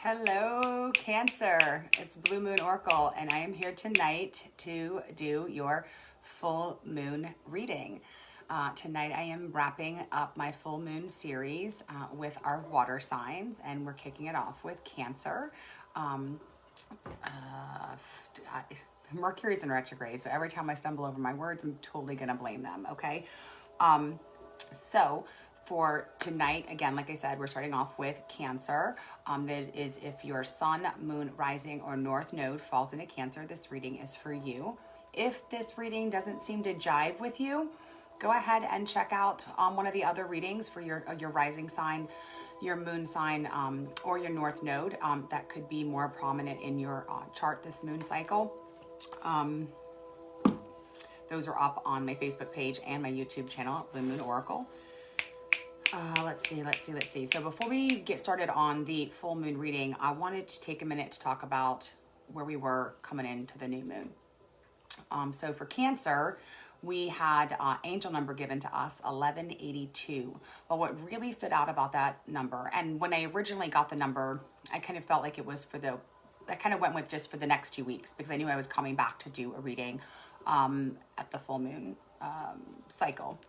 Hello, Cancer. It's Blue Moon Oracle, and I am here tonight to do your full moon reading. Tonight I am wrapping up my full moon series with our water signs, and we're kicking it off with Cancer. Mercury's in retrograde, so every time I stumble over my words, I'm totally gonna blame them, okay? So for tonight, again, like I said, we're starting off with Cancer. That is if your sun, moon, rising, or north node falls into Cancer, this reading is for you. If this reading doesn't seem to jive with you, go ahead and check out one of the other readings for your rising sign, your moon sign, or your north node. That could be more prominent in your chart this moon cycle. Those are up on my Facebook page and my YouTube channel, Blue Moon Oracle. Let's see. So before we get started on the full moon reading, I wanted to take a minute to talk about where we were coming into the new moon. So for Cancer, we had angel number given to us, 1182. But what really stood out about that number, and when I originally got the number, I kind of felt like it was I kind of went with just for the next 2 weeks because I knew I was coming back to do a reading at the full moon cycle.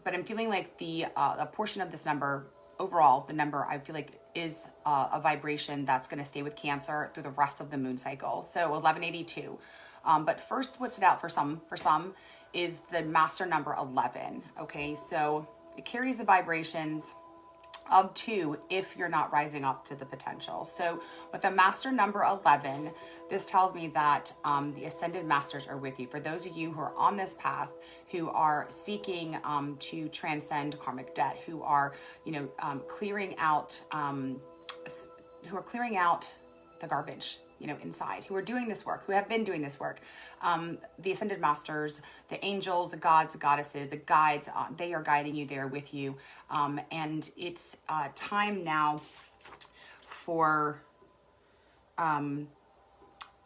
But I'm feeling like a portion of this number, overall, the number I feel like is a vibration that's going to stay with Cancer through the rest of the moon cycle. So 1182. But first, what stood out for some is the master number 11. Okay, so it carries the vibrations of 2 if you're not rising up to the potential. So with the master number 11, this tells me that the ascended masters are with you. For those of you who are on this path, who are seeking to transcend karmic debt, who are, clearing out the garbage, inside, who are doing this work, who have been doing this work. The ascended masters, the angels, the gods, the goddesses, the guides, they are guiding you there with you. And it's time now for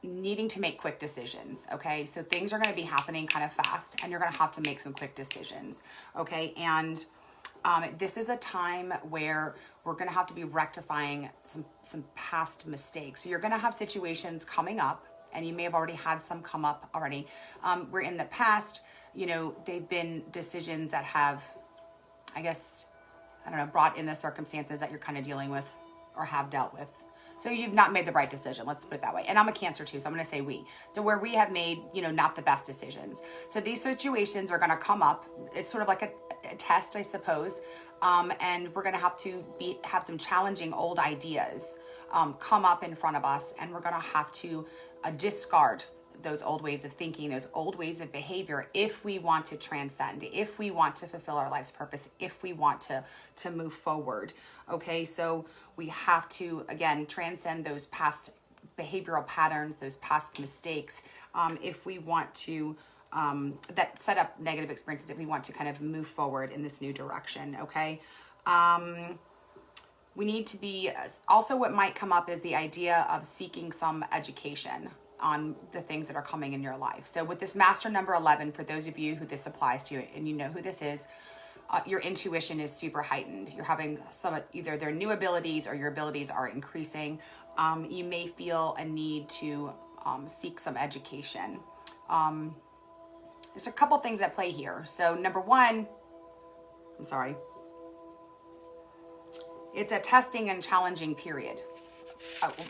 needing to make quick decisions, okay? So things are going to be happening kind of fast, and you're going to have to make some quick decisions, okay? And this is a time where we're going to have to be rectifying some past mistakes. So you're going to have situations coming up, and you may have already had some come up already, where in the past, they've been decisions that have, brought in the circumstances that you're kind of dealing with or have dealt with. So you've not made the right decision, let's put it that way. And I'm a Cancer too, so I'm going to say we. So where we have made, not the best decisions. So these situations are going to come up. It's sort of like a test, I suppose. And we're going to have to have some challenging old ideas come up in front of us. And we're going to have to discard those old ways of thinking, those old ways of behavior, if we want to transcend, if we want to fulfill our life's purpose, if we want to move forward. Okay, so we have to, again, transcend those past behavioral patterns, those past mistakes, if we want to, that set up negative experiences, if we want to kind of move forward in this new direction, okay? We need to be, also what might come up is the idea of seeking some education on the things that are coming in your life. So with this master number 11, for those of you who this applies to and you know who this is, your intuition is super heightened. You're having either their new abilities or your abilities are increasing. You may feel a need to seek some education. There's a couple things at play here. So number one, it's a testing and challenging period.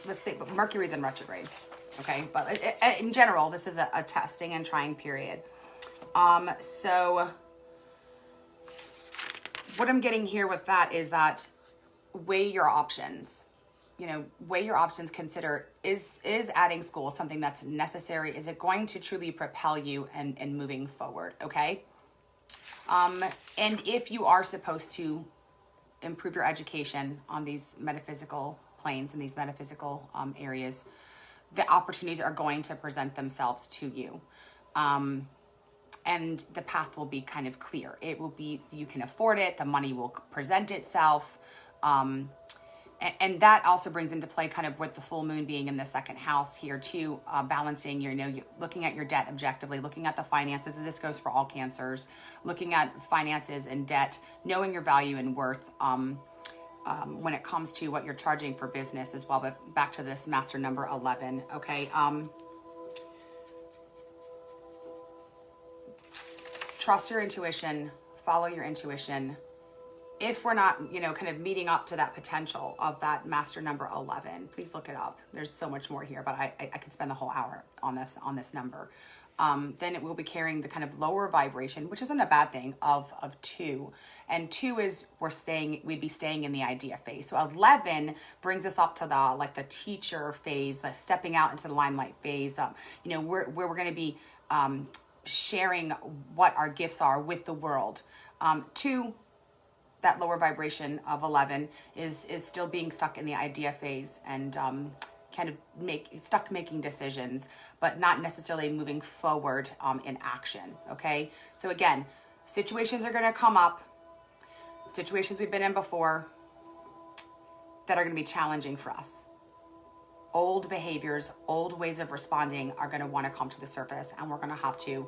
Let's think, but Mercury's in retrograde. Okay, but in general, this is a testing and trying period. So what I'm getting here with that is that weigh your options. Weigh your options. Consider, is adding school something that's necessary? Is it going to truly propel you and moving forward? Okay. And if you are supposed to improve your education on these metaphysical planes and these metaphysical areas, the opportunities are going to present themselves to you. And the path will be kind of clear. It will be, you can afford it. The money will present itself. And that also brings into play kind of with the full moon being in the second house here too, balancing you're looking at your debt objectively, looking at the finances. And this goes for all Cancers, looking at finances and debt, knowing your value and worth. when it comes to what you're charging for business as well. But back to this master number 11, okay? Trust your intuition, follow your intuition. If we're not, kind of meeting up to that potential of that master number 11, please look it up. There's so much more here, but I could spend the whole hour on this number. Then it will be carrying the kind of lower vibration, which isn't a bad thing, of 2. And 2 is we'd be staying in the idea phase. So 11 brings us up to the teacher phase, the stepping out into the limelight phase, where we're going to be sharing what our gifts are with the world. 2, that lower vibration of 11 is still being stuck in the idea phase and kind of stuck making decisions, but not necessarily moving forward in action. Okay, so again, situations are going to come up, situations we've been in before that are going to be challenging for us. Old behaviors, old ways of responding are going to want to come to the surface, and we're going to have to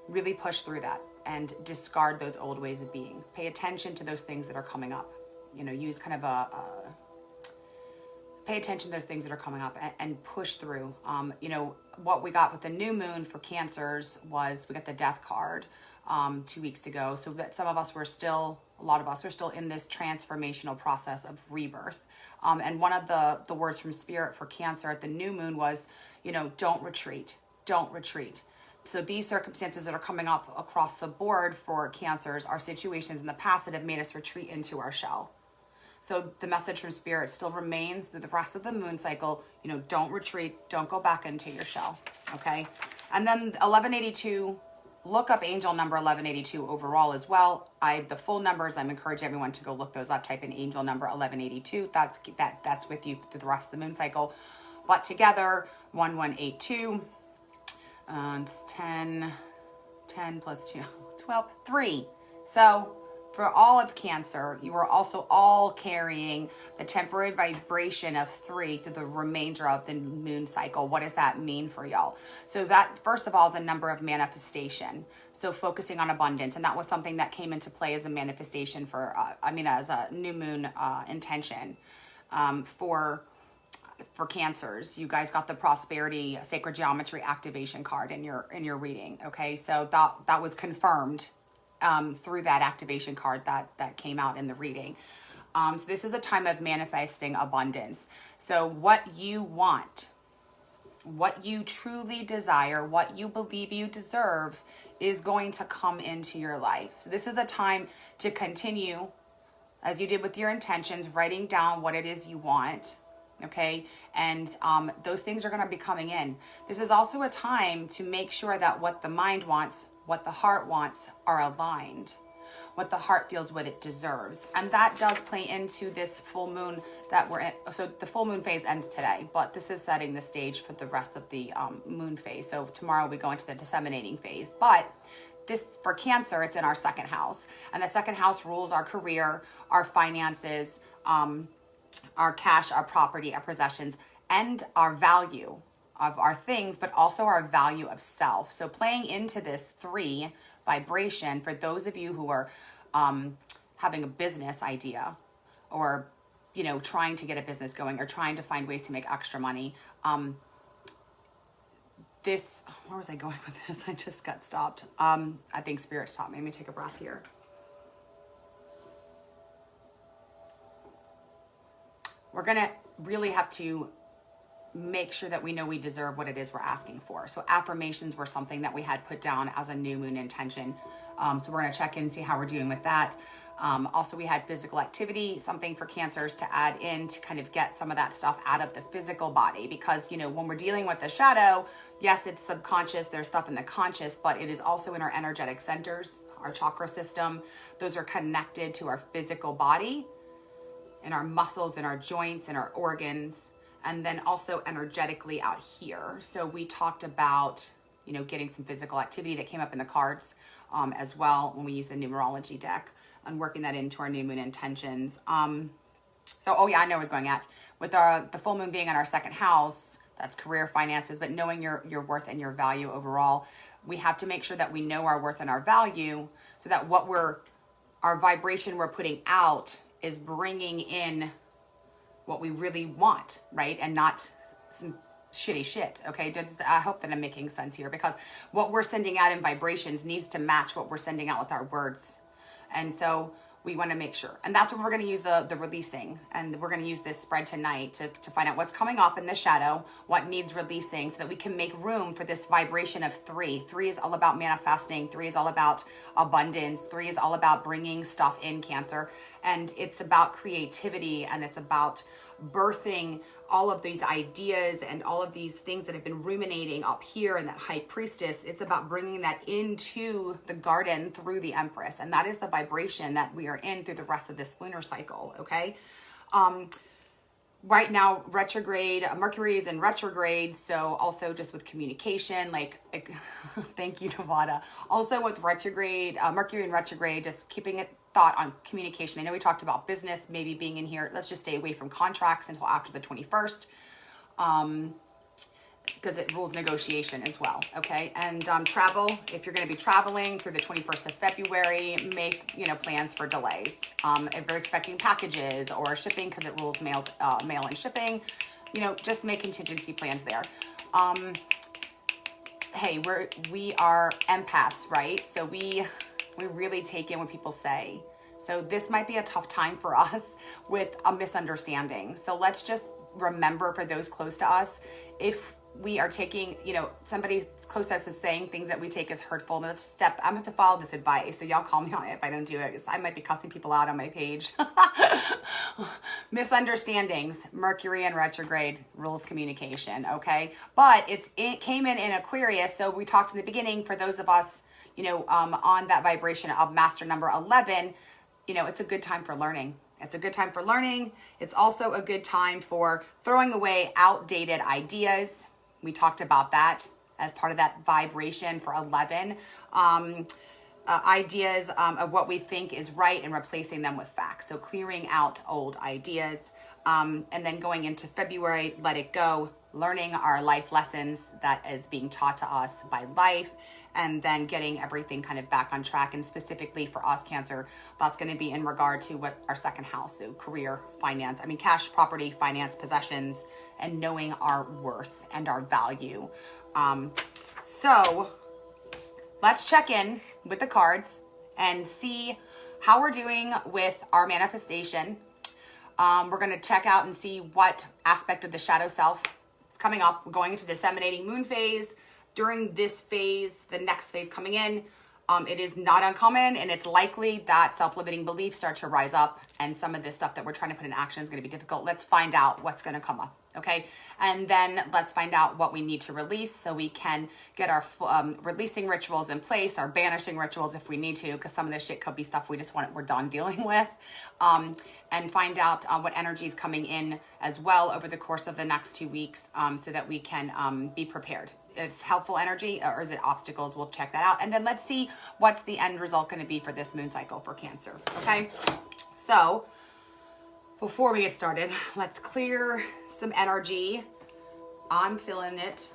really push through that and discard those old ways of being. Pay attention to those things that are coming up. Use kind of pay attention to those things that are coming up and push through. What we got with the new moon for Cancers was we got the death card 2 weeks ago. So that a lot of us were still in this transformational process of rebirth. And one of the words from Spirit for Cancer at the new moon was, don't retreat, don't retreat. So these circumstances that are coming up across the board for Cancers are situations in the past that have made us retreat into our shell. So the message from Spirit still remains that the rest of the moon cycle, don't retreat, don't go back into your shell, okay? And then 1182, look up angel number 1182 overall as well. The full numbers, I'm encouraging everyone to go look those up. Type in angel number 1182. That's with you through the rest of the moon cycle. But together, 1182, it's 10 plus 2, 12, 3. So for all of Cancer, you are also all carrying the temporary vibration of 3 through the remainder of the moon cycle. What does that mean for y'all? So that, first of all, is a number of manifestation. So focusing on abundance. And that was something that came into play as a manifestation as a new moon intention for Cancers. You guys got the prosperity sacred geometry activation card in your reading. Okay, so that was confirmed through that activation card that came out in the reading. So this is a time of manifesting abundance. So what you want, what you truly desire, what you believe you deserve is going to come into your life. So this is a time to continue, as you did with your intentions, writing down what it is you want. Okay, and those things are going to be coming in. This is also a time to make sure that what the mind wants, what the heart wants, are aligned. What the heart feels, what it deserves. And that does play into this full moon that we're in. So the full moon phase ends today, but this is setting the stage for the rest of the moon phase. So tomorrow we go into the disseminating phase. But this, for Cancer, it's in our second house. And the second house rules our career, our finances, our cash, our property, our possessions, and our value of our things, but also our value of self. So playing into this 3 vibration, for those of you who are having a business idea or, trying to get a business going or trying to find ways to make extra money. Where was I going with this? I just got stopped. I think Spirit stopped me. Let me take a breath here. We're going to really have to make sure that we know we deserve what it is we're asking for. So affirmations were something that we had put down as a new moon intention. So we're going to check in and see how we're doing with that. Also, we had physical activity, something for Cancers to add in to kind of get some of that stuff out of the physical body. Because, when we're dealing with the shadow, yes, it's subconscious, there's stuff in the conscious, but it is also in our energetic centers, our chakra system. Those are connected to our physical body, in our muscles, in our joints, in our organs, and then also energetically out here. So we talked about, getting some physical activity that came up in the cards as well when we use the numerology deck and working that into our new moon intentions. I know where I was going at. With the full moon being in our second house, that's career, finances, but knowing your worth and your value overall, we have to make sure that we know our worth and our value so that our vibration we're putting out is bringing in what we really want, right? And not some shitty shit, okay? I hope that I'm making sense here, because what we're sending out in vibrations needs to match what we're sending out with our words. And so we want to make sure. And that's what we're going to use the releasing. And we're going to use this spread tonight to find out what's coming up in the shadow, what needs releasing, so that we can make room for this vibration of 3. 3 is all about manifesting. 3 is all about abundance. 3 is all about bringing stuff in, Cancer. And it's about creativity, and it's about birthing all of these ideas and all of these things that have been ruminating up here in that high priestess. It's about bringing that into the garden through the Empress. And that is the vibration that we are in through the rest of this lunar cycle, okay? Right now, retrograde, Mercury is in retrograde. So also just with communication, like thank you, Nevada. Also with retrograde, Mercury in retrograde, just keeping it thought on communication. I know we talked about business maybe being in here. Let's just stay away from contracts until after the 21st, because it rules negotiation as well, okay? And travel, if you're going to be traveling through the 21st of February, make, plans for delays. If you're expecting packages or shipping, because it rules mail and shipping, just make contingency plans there. Hey, we are empaths, right? So we really take in what people say. So this might be a tough time for us with a misunderstanding. So let's just remember, for those close to us, if we are taking, somebody close to us is saying things that we take as hurtful, and I'm gonna have to follow this advice. So y'all call me on it if I don't do it, because I might be cussing people out on my page. Misunderstandings, Mercury in retrograde rules communication, okay? But it came in Aquarius. So we talked in the beginning, for those of us, on that vibration of master number 11, it's a good time for learning. It's a good time for learning. It's also a good time for throwing away outdated ideas. We talked about that as part of that vibration for 11. Ideas of what we think is right and replacing them with facts. So clearing out old ideas. And then going into February, let it go. Learning our life lessons that is being taught to us by life, and then getting everything kind of back on track. And specifically for us, Cancer, that's going to be in regard to what our second house, so career, finance, cash, property, finance, possessions, and knowing our worth and our value. So let's check in with the cards and see how we're doing with our manifestation. We're going to check out and see what aspect of the shadow self is coming up. We're going into the disseminating moon phase. During this phase, the next phase coming in, it is not uncommon, and it's likely that self-limiting beliefs start to rise up, and some of this stuff that we're trying to put in action is going to be difficult. Let's find out what's going to come up, okay? And then let's find out what we need to release, so we can get our releasing rituals in place, our banishing rituals if we need to, because some of this shit could be stuff we're done dealing with, and find out what energy is coming in as well over the course of the next 2 weeks, so that we can be prepared. It's helpful energy, or is it obstacles? We'll check that out. And then let's see what's the end result going to be for this moon cycle for Cancer, okay? So before we get started, let's clear some energy. I'm feeling it.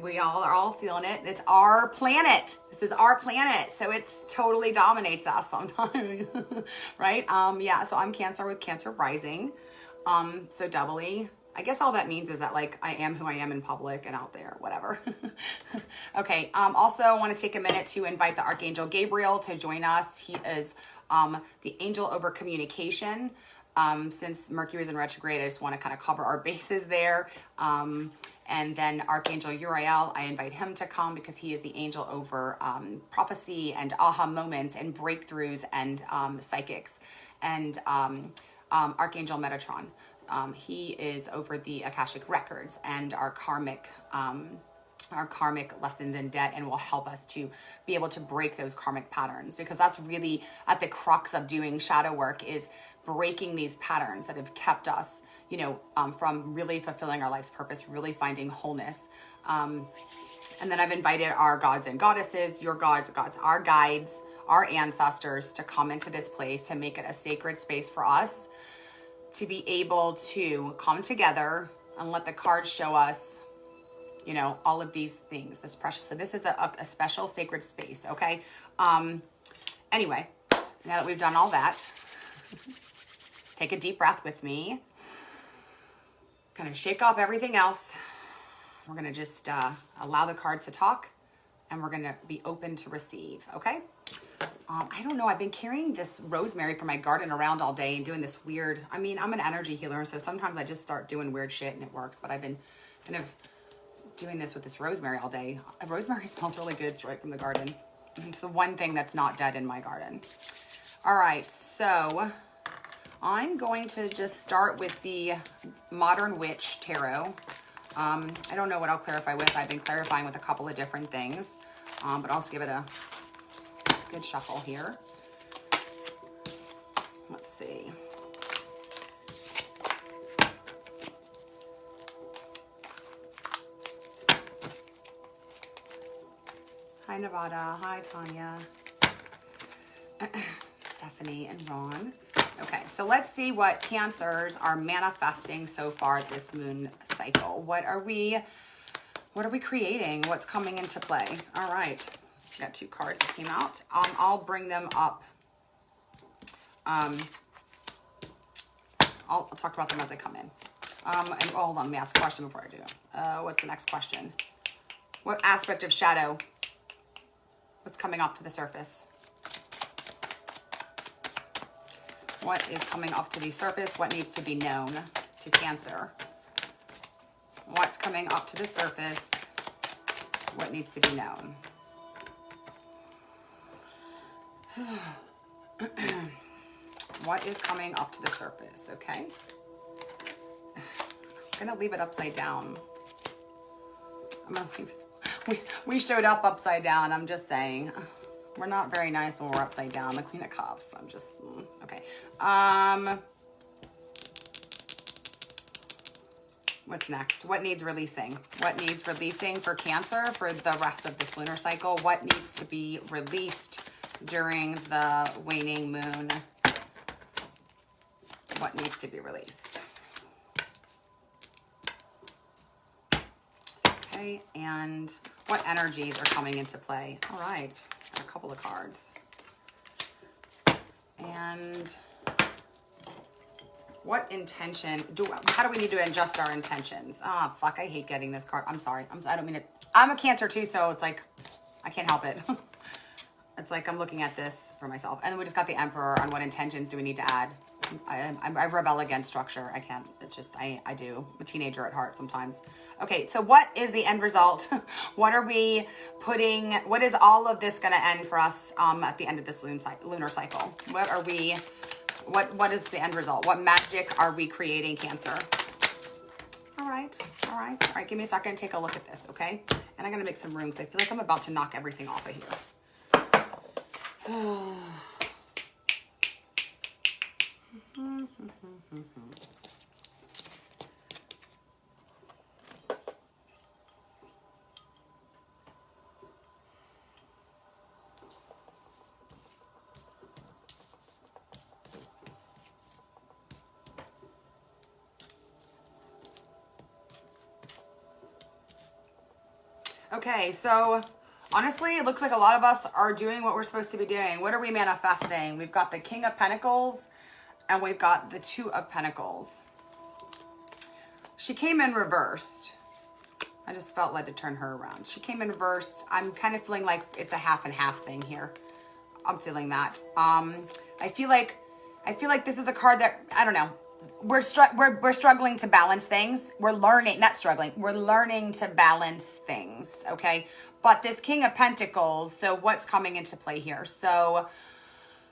We all are all feeling it. It's our planet. This is our planet. So it totally dominates us sometimes, right? Yeah, so I'm Cancer with Cancer rising. So doubly. I guess all that means is that, like, I am who I am in public and out there, whatever. Okay. Also, I want to take a minute to invite the Archangel Gabriel to join us. He is the angel over communication. Since Mercury is in retrograde, I just want to kind of cover our bases there. And then Archangel Uriel, I invite him to come because he is the angel over prophecy and aha moments and breakthroughs and psychics. And Archangel Metatron. He is over the Akashic records and our karmic lessons in debt, and will help us to be able to break those karmic patterns, because that's really at the crux of doing shadow work, is breaking these patterns that have kept us, from really fulfilling our life's purpose, really finding wholeness. And then I've invited our gods and goddesses, your gods, our guides, our ancestors to come into this place to make it a sacred space for us to be able to come together and let the cards show us, all of these things, this precious. So this is a special sacred space, okay? Anyway, now that we've done all that, take a deep breath with me. Kind of shake off everything else. We're going to just allow the cards to talk, and we're going to be open to receive, okay? I don't know. I've been carrying this rosemary from my garden around all day and doing this weird, I mean, I'm an energy healer, so sometimes I just start doing weird shit and it works, but I've been kind of doing this with this rosemary all day. Rosemary smells really good straight from the garden. It's the one thing that's not dead in my garden. All right, so I'm going to just start with the Modern Witch Tarot. I don't know what I'll clarify with. I've been clarifying with a couple of different things, but I'll just give it a good shuffle here. Let's see. Hi, Nevada. Hi, Tanya. Stephanie and Ron. Okay, so let's see what Cancers are manifesting so far this moon cycle. What are we creating? What's coming into play? All right. Got 2 cards that came out. I'll bring them up. I'll talk about them as they come in. And hold on, let me ask a question before I do. What's the next question? What aspect of shadow? What's coming up to the surface? What is coming up to the surface? What needs to be known to Cancer? What's coming up to the surface? What needs to be known? What is coming up to the surface? Okay. I'm gonna leave it upside down. I'm gonna leave it. We showed up upside down. I'm just saying. We're not very nice when we're upside down. The Queen of Cups. I'm just okay. What's next? What needs releasing? What needs releasing for Cancer for the rest of this lunar cycle? What needs to be released during the waning moon? What needs to be released? Okay, and what energies are coming into play? All right, got a couple of cards. And what intention how do we need to adjust our intentions? Ah, fuck, I hate getting this card. I'm sorry. I don't mean it. I'm a Cancer too, so it's like, I can't help it. It's like I'm looking at this for myself. And then we just got the Emperor on what intentions do we need to add. I rebel against structure. I can't. It's just, I do. I'm a teenager at heart sometimes. Okay, so what is the end result? What are we putting, what is all of this going to end for us at the end of this lunar cycle? What are we, what is the end result? What magic are we creating, Cancer? All right. Give me a second. Take a look at this, okay? And I'm going to make some room because I feel like I'm about to knock everything off of here. Okay, so honestly, it looks like a lot of us are doing what we're supposed to be doing. What are we manifesting? We've got the King of Pentacles and we've got the 2 of Pentacles. She came in reversed. I just felt led to turn her around. She came in reversed. I'm kind of feeling like it's a half and half thing here. I'm feeling that. I feel like this is a card that, I don't know. We're struggling to balance things. We're learning, not struggling. We're learning to balance things, okay? But this King of Pentacles, so what's coming into play here? So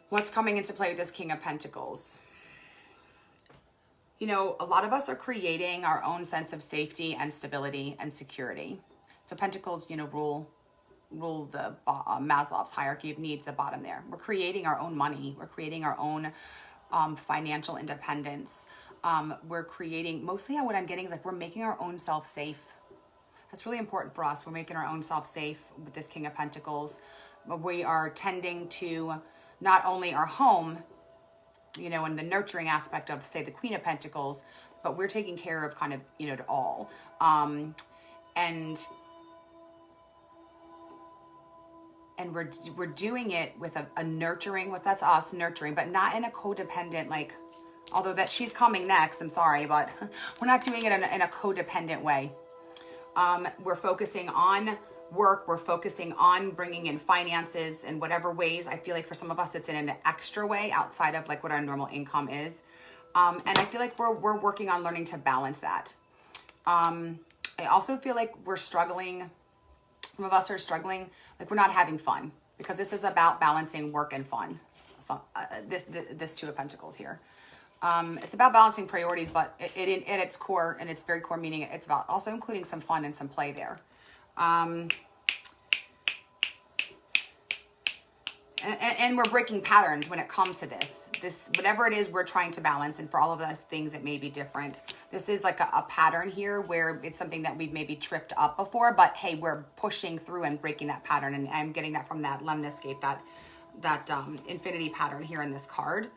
what's coming into play with this King of Pentacles? You know, a lot of us are creating our own sense of safety and stability and security. So Pentacles, you know, rule the Maslow's hierarchy of needs, the bottom there. We're creating our own money. We're creating our own financial independence. We're creating, mostly what I'm getting is like we're making our own self safe. That's really important for us. We're making our own self safe with this King of Pentacles. We are tending to not only our home, you know, and the nurturing aspect of, say, the Queen of Pentacles, but we're taking care of kind of, you know, to all. And we're doing it with a nurturing, that's us nurturing, but not in a codependent, like Although that she's coming next, I'm sorry, but we're not doing it in a codependent way. We're focusing on work. We're focusing on bringing in finances in whatever ways. I feel like for some of us, it's in an extra way outside of like what our normal income is. And I feel like we're working on learning to balance that. I also feel like we're struggling. Some of us are struggling, like we're not having fun, because this is about balancing work and fun. So, this Two of Pentacles here. It's about balancing priorities, but it at its core, and its very core meaning, it's about also including some fun and some play there. And we're breaking patterns when it comes to this. Whatever it is we're trying to balance, and for all of those things it may be different. This is like a pattern here where it's something that we've maybe tripped up before, but hey, we're pushing through and breaking that pattern. And I'm getting that from that lemniscape, that infinity pattern here in this card.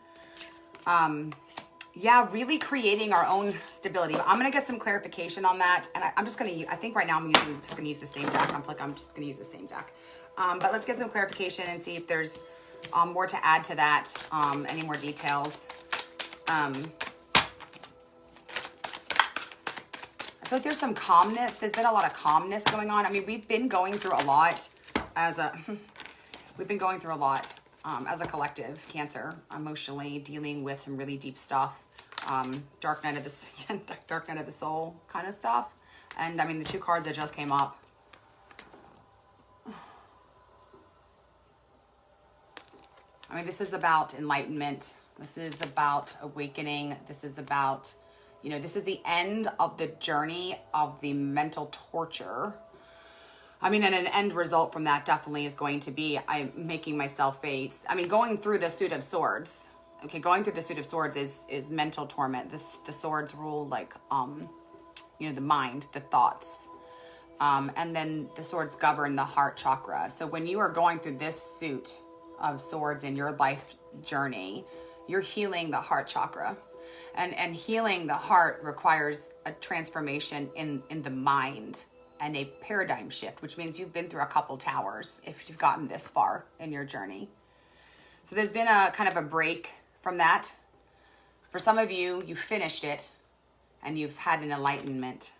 Yeah, really creating our own stability. I'm going to get some clarification on that. And I'm just going to, I think right now I'm just going to use the same deck. I'm just going to use the same deck. But let's get some clarification and see if there's more to add to that, any more details. I feel like there's some calmness. There's been a lot of calmness going on. I mean, we've been going through a lot as a collective, Cancer, emotionally dealing with some really deep stuff. Dark night of the soul kind of stuff. And I mean, the two cards that just came up. I mean, this is about enlightenment. This is about awakening. This is about, this is the end of the journey of the mental torture. I mean, and an end result from that definitely is going to be, I'm making myself face. I mean, going through the Suit of Swords. Okay, going through the Suit of Swords is mental torment. The swords rule like, the mind, the thoughts. And then the swords govern the heart chakra. So when you are going through this suit of swords in your life journey, you're healing the heart chakra. And healing the heart requires a transformation in the mind and a paradigm shift, which means you've been through a couple towers if you've gotten this far in your journey. So there's been a kind of a break from that. For some of you, you finished it and you've had an enlightenment.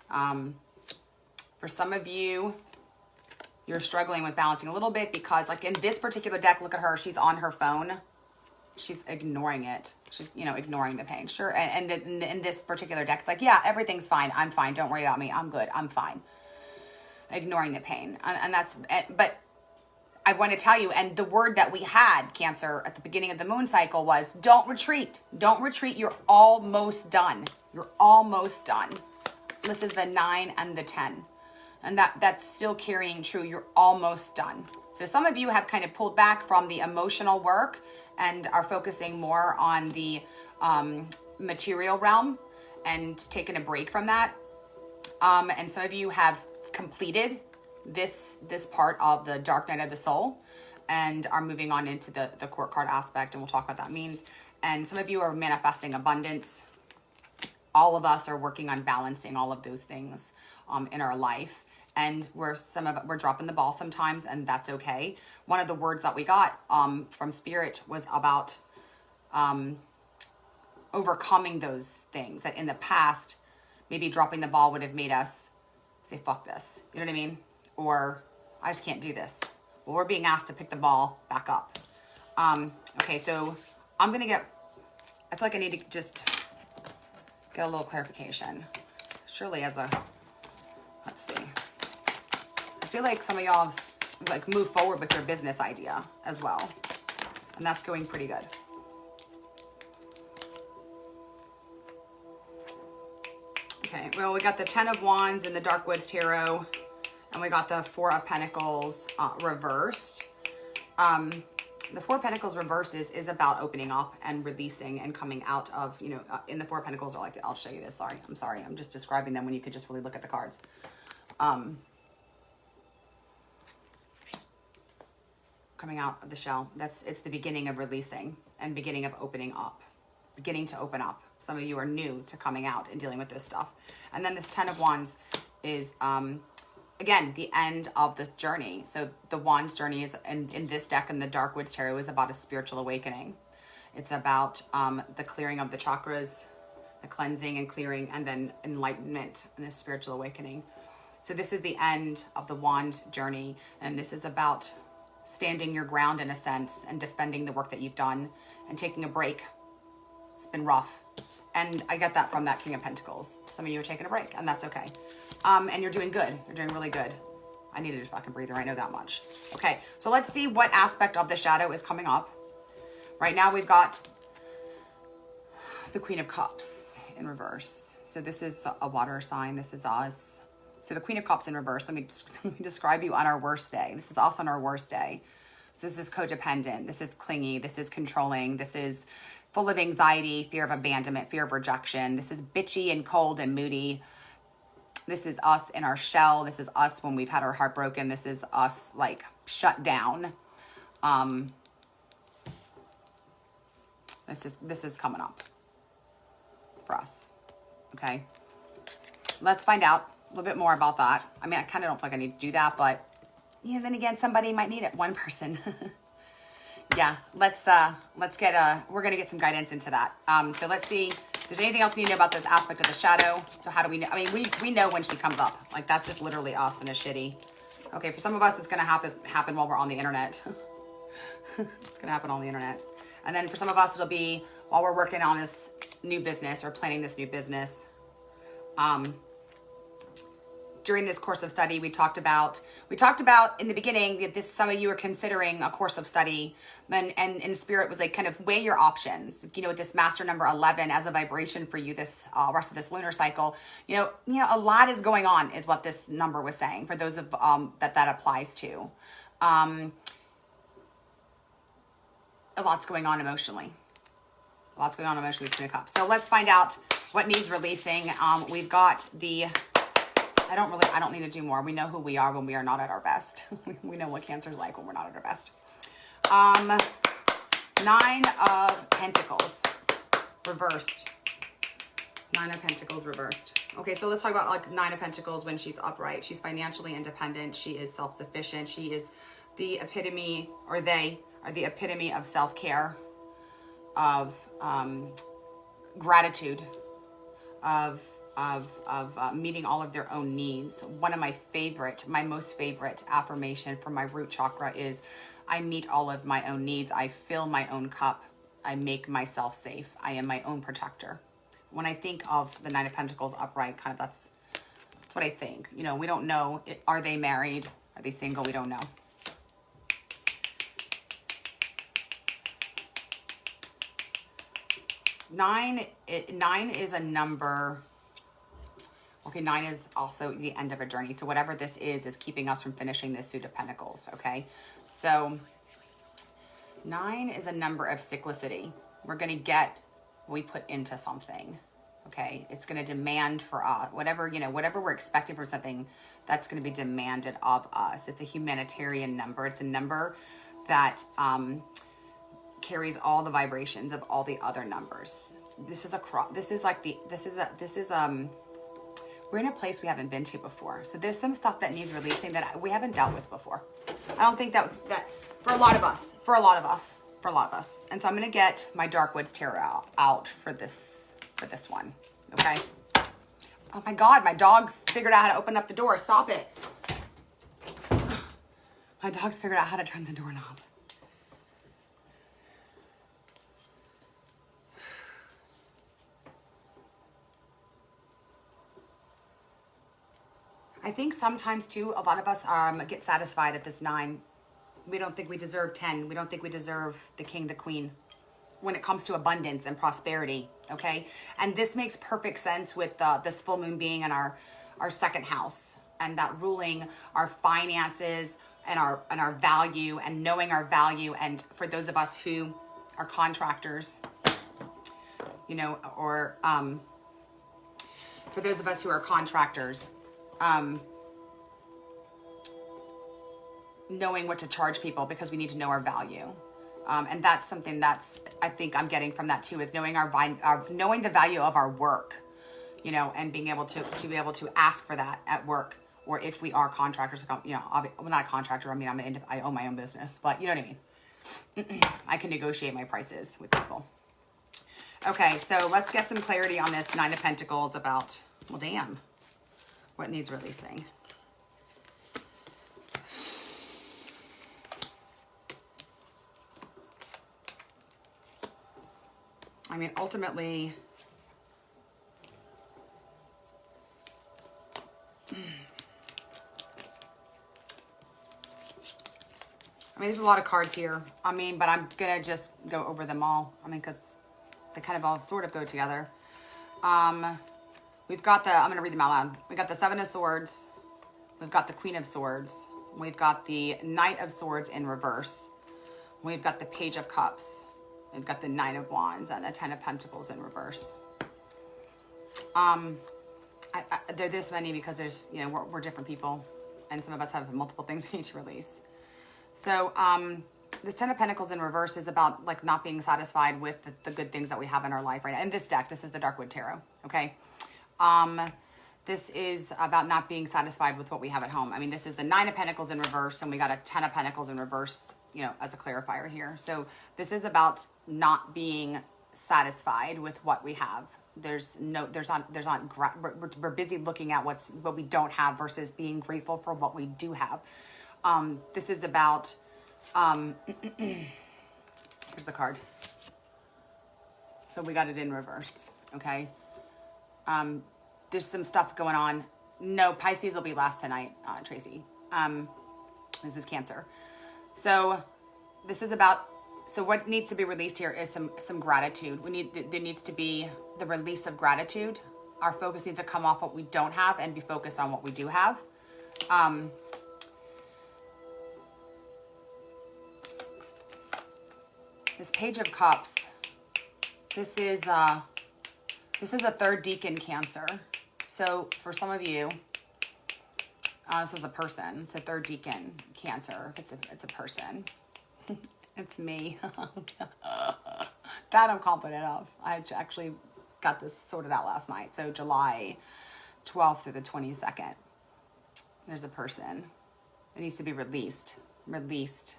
For some of you, you're struggling with balancing a little bit because like in this particular deck, look at her, she's on her phone. She's ignoring it. She's, ignoring the pain. Sure. And in this particular deck, it's like, yeah, everything's fine. I'm fine. Don't worry about me. I'm good. I'm fine. Ignoring the pain. And that's, but I want to tell you, and the word that we had, Cancer, at the beginning of the moon cycle was don't retreat. Don't retreat. You're almost done. You're almost done. This is the 9 and the 10. And that's still carrying true. You're almost done. So some of you have kind of pulled back from the emotional work and are focusing more on the material realm and taken a break from that. And some of you have completed this part of the dark night of the soul and are moving on into the court card aspect, and we'll talk about what that means. And some of you are manifesting abundance. All of us are working on balancing all of those things in our life. And we're dropping the ball sometimes, and that's okay. One of the words that we got from Spirit was about overcoming those things that in the past, maybe dropping the ball would have made us say, fuck this. You know what I mean? Or I just can't do this. Well, we're being asked to pick the ball back up. Okay, so I feel like I need to just get a little clarification. Surely let's see. I feel like some of y'all like move forward with your business idea as well. And that's going pretty good. Okay, well, we got the 10 of Wands in the Dark Woods Tarot. And we got the 4 of Pentacles reversed. The 4 of Pentacles reversed is about opening up and releasing and coming out of, in the 4 of Pentacles are like, I'll show you this. I'm sorry. I'm just describing them when you could just really look at the cards. Coming out of the shell. It's the beginning of releasing and beginning of opening up, beginning to open up. Some of you are new to coming out and dealing with this stuff. And then this 10 of Wands is, again, the end of the journey. So the Wands journey is in this deck in the Dark Woods Tarot is about a spiritual awakening. It's about the clearing of the chakras, the cleansing and clearing, and then enlightenment and a spiritual awakening. So this is the end of the wand journey, and this is about standing your ground in a sense and defending the work that you've done and taking a break. It's been rough. And I get that from that King of Pentacles. Some of you are taking a break, and that's okay. And you're doing good. You're doing really good. I needed a fucking breather. I know that much. Okay, so let's see what aspect of the shadow is coming up. Right now we've got the Queen of Cups in reverse. So this is a water sign. This is us. So the Queen of Cups in reverse. Let me describe you on our worst day. This is us on our worst day. So this is codependent. This is clingy. This is controlling. This is full of anxiety, fear of abandonment, fear of rejection. This is bitchy and cold and moody. This is us in our shell. This is us when we've had our heart broken. This is us like shut down. This is coming up for us. Okay. Let's find out a little bit more about that. I mean, I kind of don't feel like I need to do that, but yeah, then again, somebody might need it. One person. Yeah, let's get we're gonna get some guidance into that. So let's see if there's anything else we need to know about this aspect of the shadow. So how do we know? I mean, we know when she comes up. Like, that's just literally us and a shitty. Okay, for some of us, it's gonna happen while we're on the internet. It's gonna happen on the internet. And then for some of us, it'll be while we're working on this new business or planning this new business. During this course of study, we talked about in the beginning that some of you are considering a course of study, and Spirit was like, kind of weigh your options. You know, with this master number 11 as a vibration for you this rest of this lunar cycle, you know, a lot is going on, is what this number was saying for those of that applies to. A lot's going on emotionally. A lot's going on emotionally with Queen of Cups. So let's find out what needs releasing. We've got the. I don't need to do more. We know who we are when we are not at our best. We know what Cancer's like when we're not at our best. 9 of Pentacles reversed. 9 of Pentacles reversed. Okay, so let's talk about like 9 of Pentacles when she's upright. She's financially independent. She is self-sufficient. She is the epitome, or they are the epitome of self-care, of gratitude, of meeting all of their own needs. One of my most favorite affirmation from my root chakra is, I meet all of my own needs. I fill my own cup. I make myself safe. I am my own protector. When I think of the 9 of Pentacles upright, kind of that's what I think. You know, we don't know. Are they married? Are they single? We don't know. Nine is a number. Okay, 9 is also the end of a journey. So whatever this is keeping us from finishing this suit of Pentacles, okay? So 9 is a number of cyclicity. We're going to get what we put into something, okay? It's going to demand for us, whatever we're expecting for something, that's going to be demanded of us. It's a humanitarian number. It's a number that carries all the vibrations of all the other numbers. We're in a place we haven't been to before. So there's some stuff that needs releasing that we haven't dealt with before. I don't think that for a lot of us. And so I'm going to get my Darkwoods Tarot out for this one. Okay. Oh my God, my dog's figured out how to open up the door. Stop it. My dog's figured out how to turn the doorknob. I think sometimes too, a lot of us get satisfied at this 9. We don't think we deserve 10. We don't think we deserve the king, the queen when it comes to abundance and prosperity, okay? And this makes perfect sense with this full moon being in our second house, and that ruling our finances and our value and knowing our value. And for those of us who are contractors, you know, or for those of us who are contractors, knowing what to charge people, because we need to know our value. And that's something that's, I think I'm getting from that too, is knowing knowing the value of our work, you know, and being able to be able to ask for that at work, or if we are contractors, you know, I'm not a contractor. I mean, I own my own business, but you know what I mean? I can negotiate my prices with people. Okay, so let's get some clarity on this Nine of Pentacles about, well, damn, what needs releasing? I mean, ultimately, I mean, there's a lot of cards here. I mean, but I'm going to just go over them all. I mean, because they kind of all sort of go together. We've got the, I'm going to read them out loud. We've got the Seven of Swords. We've got the Queen of Swords. We've got the Knight of Swords in reverse. We've got the Page of Cups. We've got the Nine of Wands and the Ten of Pentacles in reverse. They're this many because there's, you know, we're different people. And some of us have multiple things we need to release. So, this Ten of Pentacles in reverse is about like not being satisfied with the good things that we have in our life right now. In this deck, this is the Darkwood Tarot, okay? This is about not being satisfied with what we have at home. I mean, this is the Nine of Pentacles in reverse, and we got a Ten of Pentacles in reverse, you know, as a clarifier here. So this is about not being satisfied with what we have. We're busy looking at what we don't have versus being grateful for what we do have. This is about, here's the card. So we got it in reverse, okay? There's some stuff going on. No, Pisces will be last tonight, Tracy. This is Cancer. So this is about, so what needs to be released here is some gratitude. There needs to be the release of gratitude. Our focus needs to come off what we don't have and be focused on what we do have. This Page of Cups, this is a third decan Cancer. So for some of you, this is a person. It's a third decan Cancer. It's a person. It's me. That I'm confident of. I actually got this sorted out last night. So July 12th through the 22nd. There's a person. It needs to be released. Released.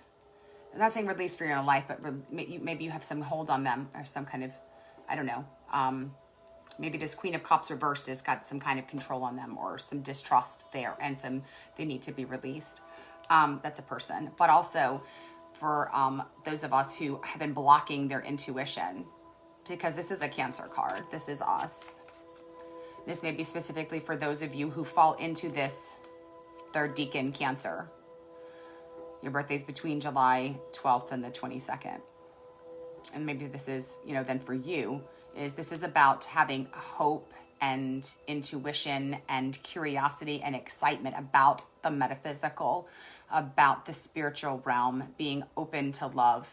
I'm not saying release for your own life, but maybe you have some hold on them or some kind of, I don't know. Maybe this Queen of Cups reversed has got some kind of control on them or some distrust there and they need to be released. That's a person. But also for those of us who have been blocking their intuition, because this is a Cancer card. This is us. This may be specifically for those of you who fall into this third decan Cancer. Your birthday's between July 12th and the 22nd. And maybe this is, you know, then for you, this is about having hope and intuition and curiosity and excitement about the metaphysical, about the spiritual realm, being open to love.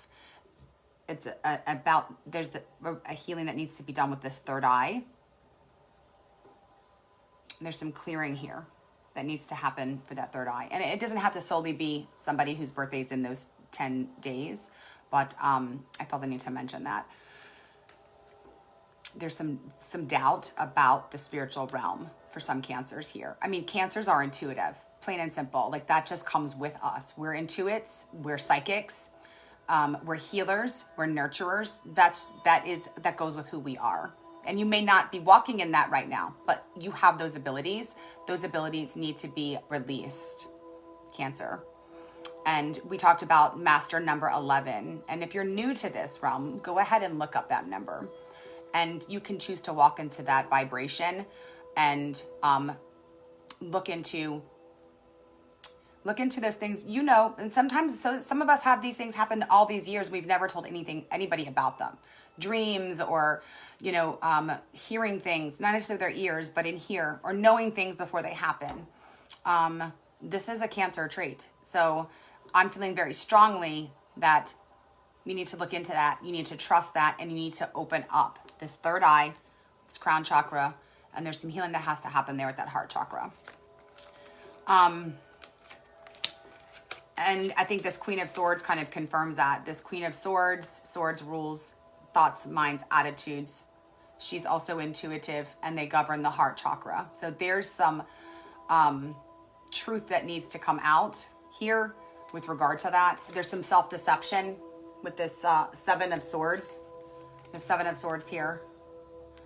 It's about, there's a healing that needs to be done with this third eye. There's some clearing here that needs to happen for that third eye. And it doesn't have to solely be somebody whose birthday's in those 10 days, but I felt the need to mention that. There's some doubt about the spiritual realm for some Cancers here. I mean, Cancers are intuitive, plain and simple. Like that just comes with us. We're intuits, we're psychics, we're healers, we're nurturers. That goes with who we are. And you may not be walking in that right now, but you have those abilities. Those abilities need to be released, Cancer. And we talked about master number 11. And if you're new to this realm, go ahead and look up that number. And you can choose to walk into that vibration and look into those things, you know. And sometimes, so some of us have these things happen all these years. We've never told anybody about them. Dreams or, you know, hearing things, not necessarily their ears, but in here, or knowing things before they happen. This is a Cancer trait. So I'm feeling very strongly that you need to look into that. You need to trust that, and you need to open up this third eye, this crown chakra, and there's some healing that has to happen there with that heart chakra. And I think this Queen of Swords kind of confirms that. This Queen of Swords rules thoughts, minds, attitudes. She's also intuitive, and they govern the heart chakra. So there's some truth that needs to come out here with regard to that. There's some self-deception with this Seven of Swords. The Seven of Swords here.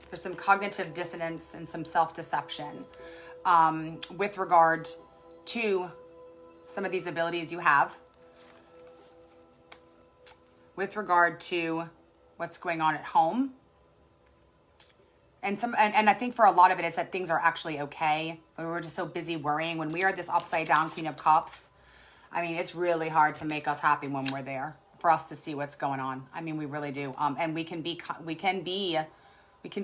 There's some cognitive dissonance and some self-deception with regard to some of these abilities you have, with regard to what's going on at home. And I think for a lot of it is that things are actually okay, but we're just so busy worrying. When we are this upside down Queen of Cups, I mean, it's really hard to make us happy when we're there, for us to see what's going on. I mean, we really do. And we can be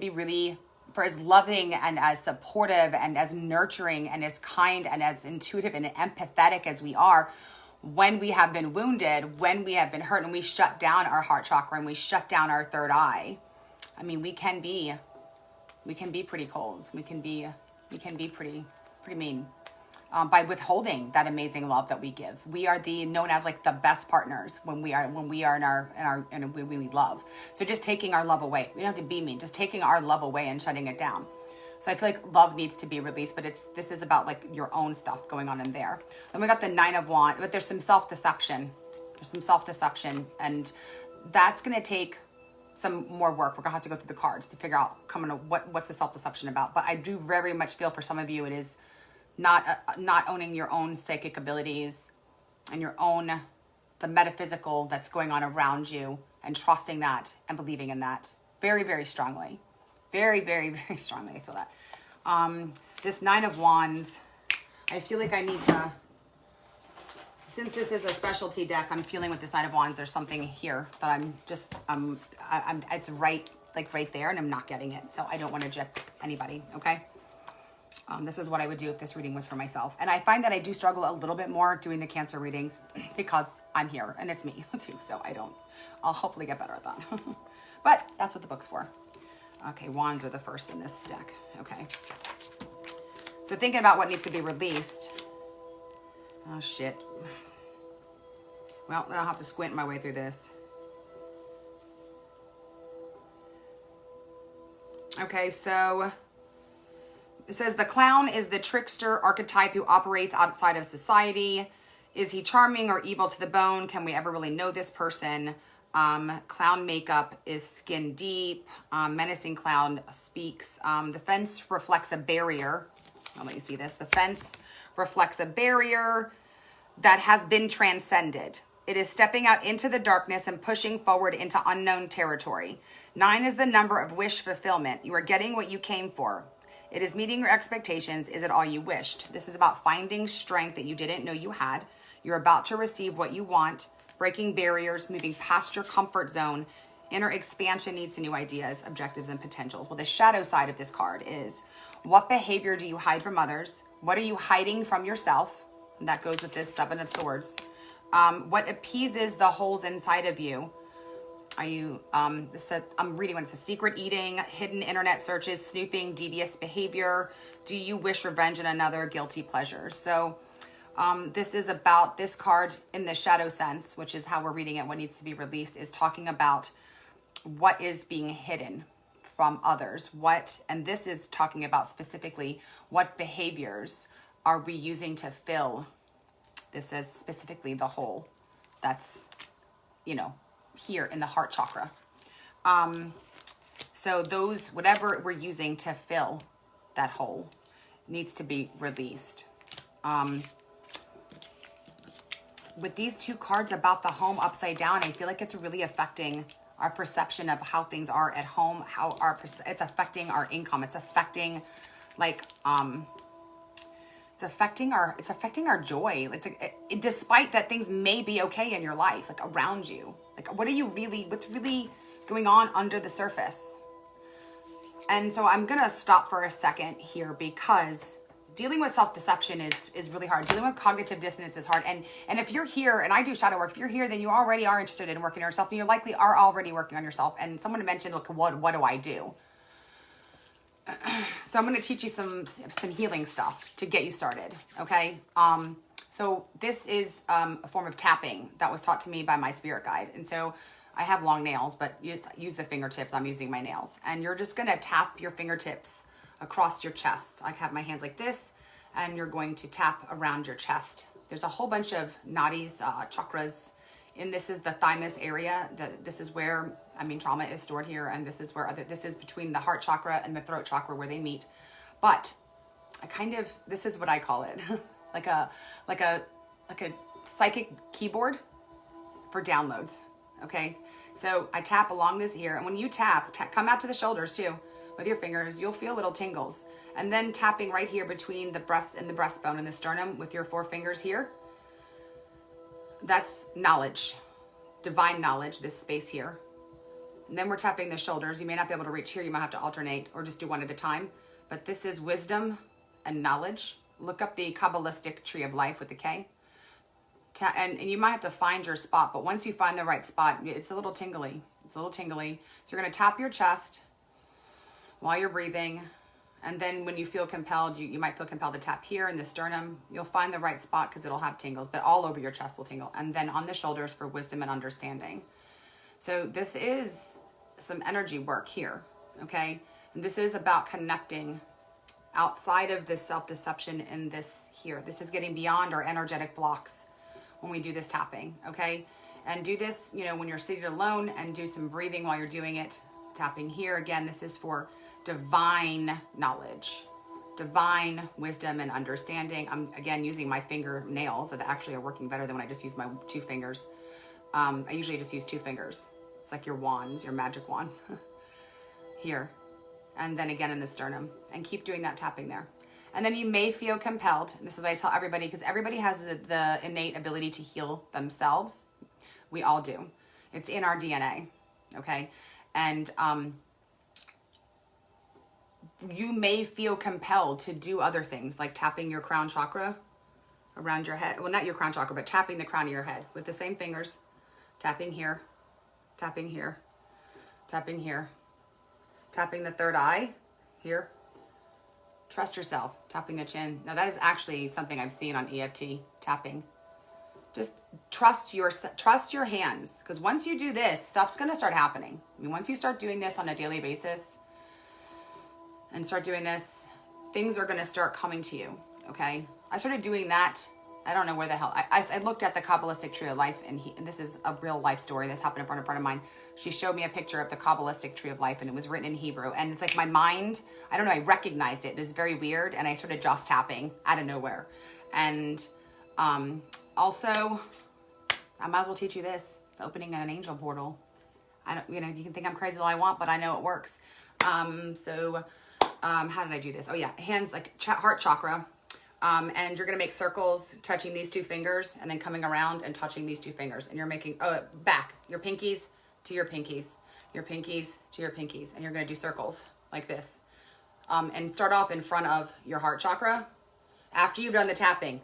really, for as loving and as supportive and as nurturing and as kind and as intuitive and empathetic as we are, when we have been wounded, when we have been hurt, and we shut down our heart chakra and we shut down our third eye, I mean, we can be pretty cold. We can be pretty mean by withholding that amazing love that we give. We are known as like the best partners when we are when we love. So just taking our love away. We don't have to be mean. Just taking our love away and shutting it down. So I feel like love needs to be released, but this is about like your own stuff going on in there. Then we got the Nine of Wands, but there's some self-deception. And that's going to take some more work. We're gonna have to go through the cards to figure out what's the self-deception about. But I do very much feel for some of you it is not owning your own psychic abilities and the metaphysical that's going on around you, and trusting that and believing in that very, very strongly. Very, very, very strongly. I feel that. This Nine of Wands, I feel like I need to, since this is a specialty deck, I'm feeling with this Nine of Wands, there's something here that it's right there, and I'm not getting it. So I don't want to jip anybody, okay? This is what I would do if this reading was for myself. And I find that I do struggle a little bit more doing the Cancer readings because I'm here and it's me too. So I'll hopefully get better at that. But that's what the book's for. Okay, Wands are the first in this deck. Okay. So thinking about what needs to be released. Oh, shit. Well, I'll have to squint my way through this. Okay, so it says the clown is the trickster archetype who operates outside of society. Is he charming or evil to the bone? Can we ever really know this person? Clown makeup is skin deep. Menacing clown speaks. The fence reflects a barrier. I'll let you see this. The fence reflects a barrier that has been transcended. It is stepping out into the darkness and pushing forward into unknown territory. 9 is the number of wish fulfillment. You are getting what you came for. It is meeting your expectations. Is it all you wished? This is about finding strength that you didn't know you had. You're about to receive what you want, breaking barriers, moving past your comfort zone. Inner expansion needs to new ideas, objectives, and potentials. Well, the shadow side of this card is, what behavior do you hide from others? What are you hiding from yourself? And that goes with this Seven of Swords. What appeases the holes inside of you? Are you, I'm reading when it says secret eating, hidden internet searches, snooping, devious behavior. Do you wish revenge and another guilty pleasure? So this is about, this card in the shadow sense, which is how we're reading it, what needs to be released, is talking about what is being hidden from others. And this is talking about specifically what behaviors are we using to fill. This is specifically the hole that's, here in the heart chakra. So whatever we're using to fill that hole needs to be released. With these two cards about the home upside down, I feel like it's really affecting our perception of how things are at home, it's affecting our income. It's affecting it's affecting our joy. Despite that things may be okay in your life, like around you. Like what's really going on under the surface? And so I'm going to stop for a second here, because dealing with self-deception is really hard. Dealing with cognitive dissonance is hard. And if you're here, and I do shadow work, if you're here, then you already are interested in working on yourself, and you likely are already working on yourself. And someone mentioned, look, what do I do? So I'm going to teach you some healing stuff to get you started. Okay. So this is a form of tapping that was taught to me by my spirit guide. And so I have long nails, but you just use the fingertips. I'm using my nails, and you're just going to tap your fingertips across your chest. I have my hands like this, and you're going to tap around your chest. There's a whole bunch of nadis, chakras And this is the thymus area. This is where, I mean, trauma is stored here. And this is where, this is between the heart chakra and the throat chakra where they meet. But I kind of, this is what I call it. like a psychic keyboard for downloads. Okay. So I tap along this here. And when you tap, come out to the shoulders too with your fingers, you'll feel little tingles. And then tapping right here between the breast and the breastbone and the sternum with your 4 fingers here. That's knowledge, divine knowledge, this space here. And then we're tapping the shoulders. You may not be able to reach here. You might have to alternate or just do one at a time. But this is wisdom and knowledge. Look up the Kabbalistic tree of life with the K. And you might have to find your spot. But once you find the right spot, it's a little tingly. It's a little tingly. So you're going to tap your chest while you're breathing. And then when you feel compelled, you might feel compelled to tap here in the sternum. You'll find the right spot because it'll have tingles, but all over your chest will tingle. And then on the shoulders for wisdom and understanding. So this is some energy work here, okay? And this is about connecting outside of this self-deception in this here. This is getting beyond our energetic blocks when we do this tapping, okay? And do this, you know, when you're seated alone, and do some breathing while you're doing it. Tapping here, again, this is for divine knowledge, divine wisdom and understanding. I'm again using my fingernails that actually are working better than when I just use my 2 fingers. I usually just use 2 fingers. It's like your wands, your magic wands here. And then again in the sternum, and keep doing that tapping there. And then you may feel compelled. And this is what I tell everybody, because everybody has the innate ability to heal themselves. We all do. It's in our DNA. Okay. And, you may feel compelled to do other things like tapping your crown chakra around your head. Well, not your crown chakra, but tapping the crown of your head with the same fingers. Tapping here, tapping here, tapping here, tapping the third eye here. Trust yourself, tapping the chin. Now that is actually something I've seen on EFT, tapping. Just trust your hands, because once you do this, stuff's going to start happening. I mean, once you start doing this on a daily basis, and start doing this, things are going to start coming to you, okay? I started doing that. I don't know where the hell. I looked at the Kabbalistic Tree of Life, and this is a real life story. This happened in front of a friend of mine. She showed me a picture of the Kabbalistic Tree of Life, and it was written in Hebrew. And it's like my mind, I don't know, I recognized it. It was very weird, and I started just tapping out of nowhere. And also, I might as well teach you this. It's opening an angel portal. I don't, you know, you can think I'm crazy all I want, but I know it works. How did I do this? Oh yeah, hands like heart chakra. And you're going to make circles touching these 2 fingers and then coming around and touching these 2 fingers. And you're making, back, your pinkies to your pinkies, your pinkies to your pinkies. And you're going to do circles like this. And start off in front of your heart chakra after you've done the tapping,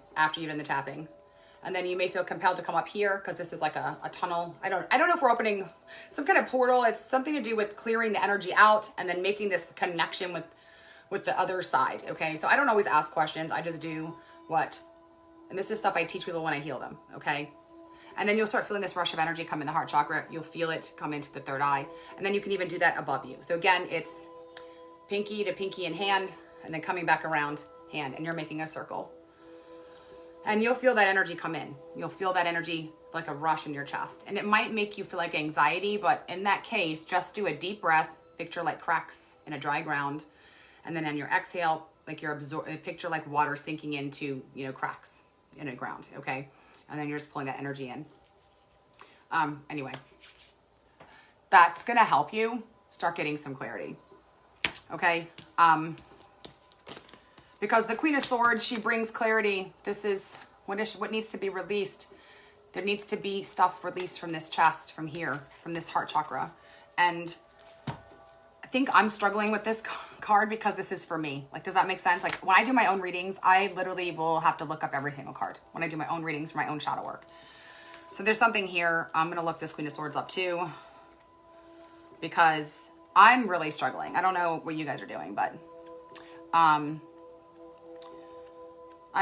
And then you may feel compelled to come up here because this is like a tunnel. I don't know if we're opening some kind of portal. It's something to do with clearing the energy out and then making this connection with the other side, okay? So I don't always ask questions. I just do what? And this is stuff I teach people when I heal them, okay? And then you'll start feeling this rush of energy come in the heart chakra. You'll feel it come into the third eye. And then you can even do that above you. So again, it's pinky to pinky in hand, and then coming back around hand, and you're making a circle. And you'll feel that energy come in. You'll feel that energy like a rush in your chest. And it might make you feel like anxiety, but in that case, just do a deep breath, picture like cracks in a dry ground. And then on your exhale, like you're picture like water sinking into, you know, cracks in a ground, okay? And then you're just pulling that energy in. Anyway, that's gonna help you start getting some clarity, okay? Because the Queen of Swords, she brings clarity. This is what needs to be released. There needs to be stuff released from this chest, from here, from this heart chakra. And I think I'm struggling with this card because this is for me. Like, does that make sense? Like, when I do my own readings, I literally will have to look up every single card when I do my own readings for my own shadow work. So there's something here. I'm going to look this Queen of Swords up too, because I'm really struggling. I don't know what you guys are doing, but I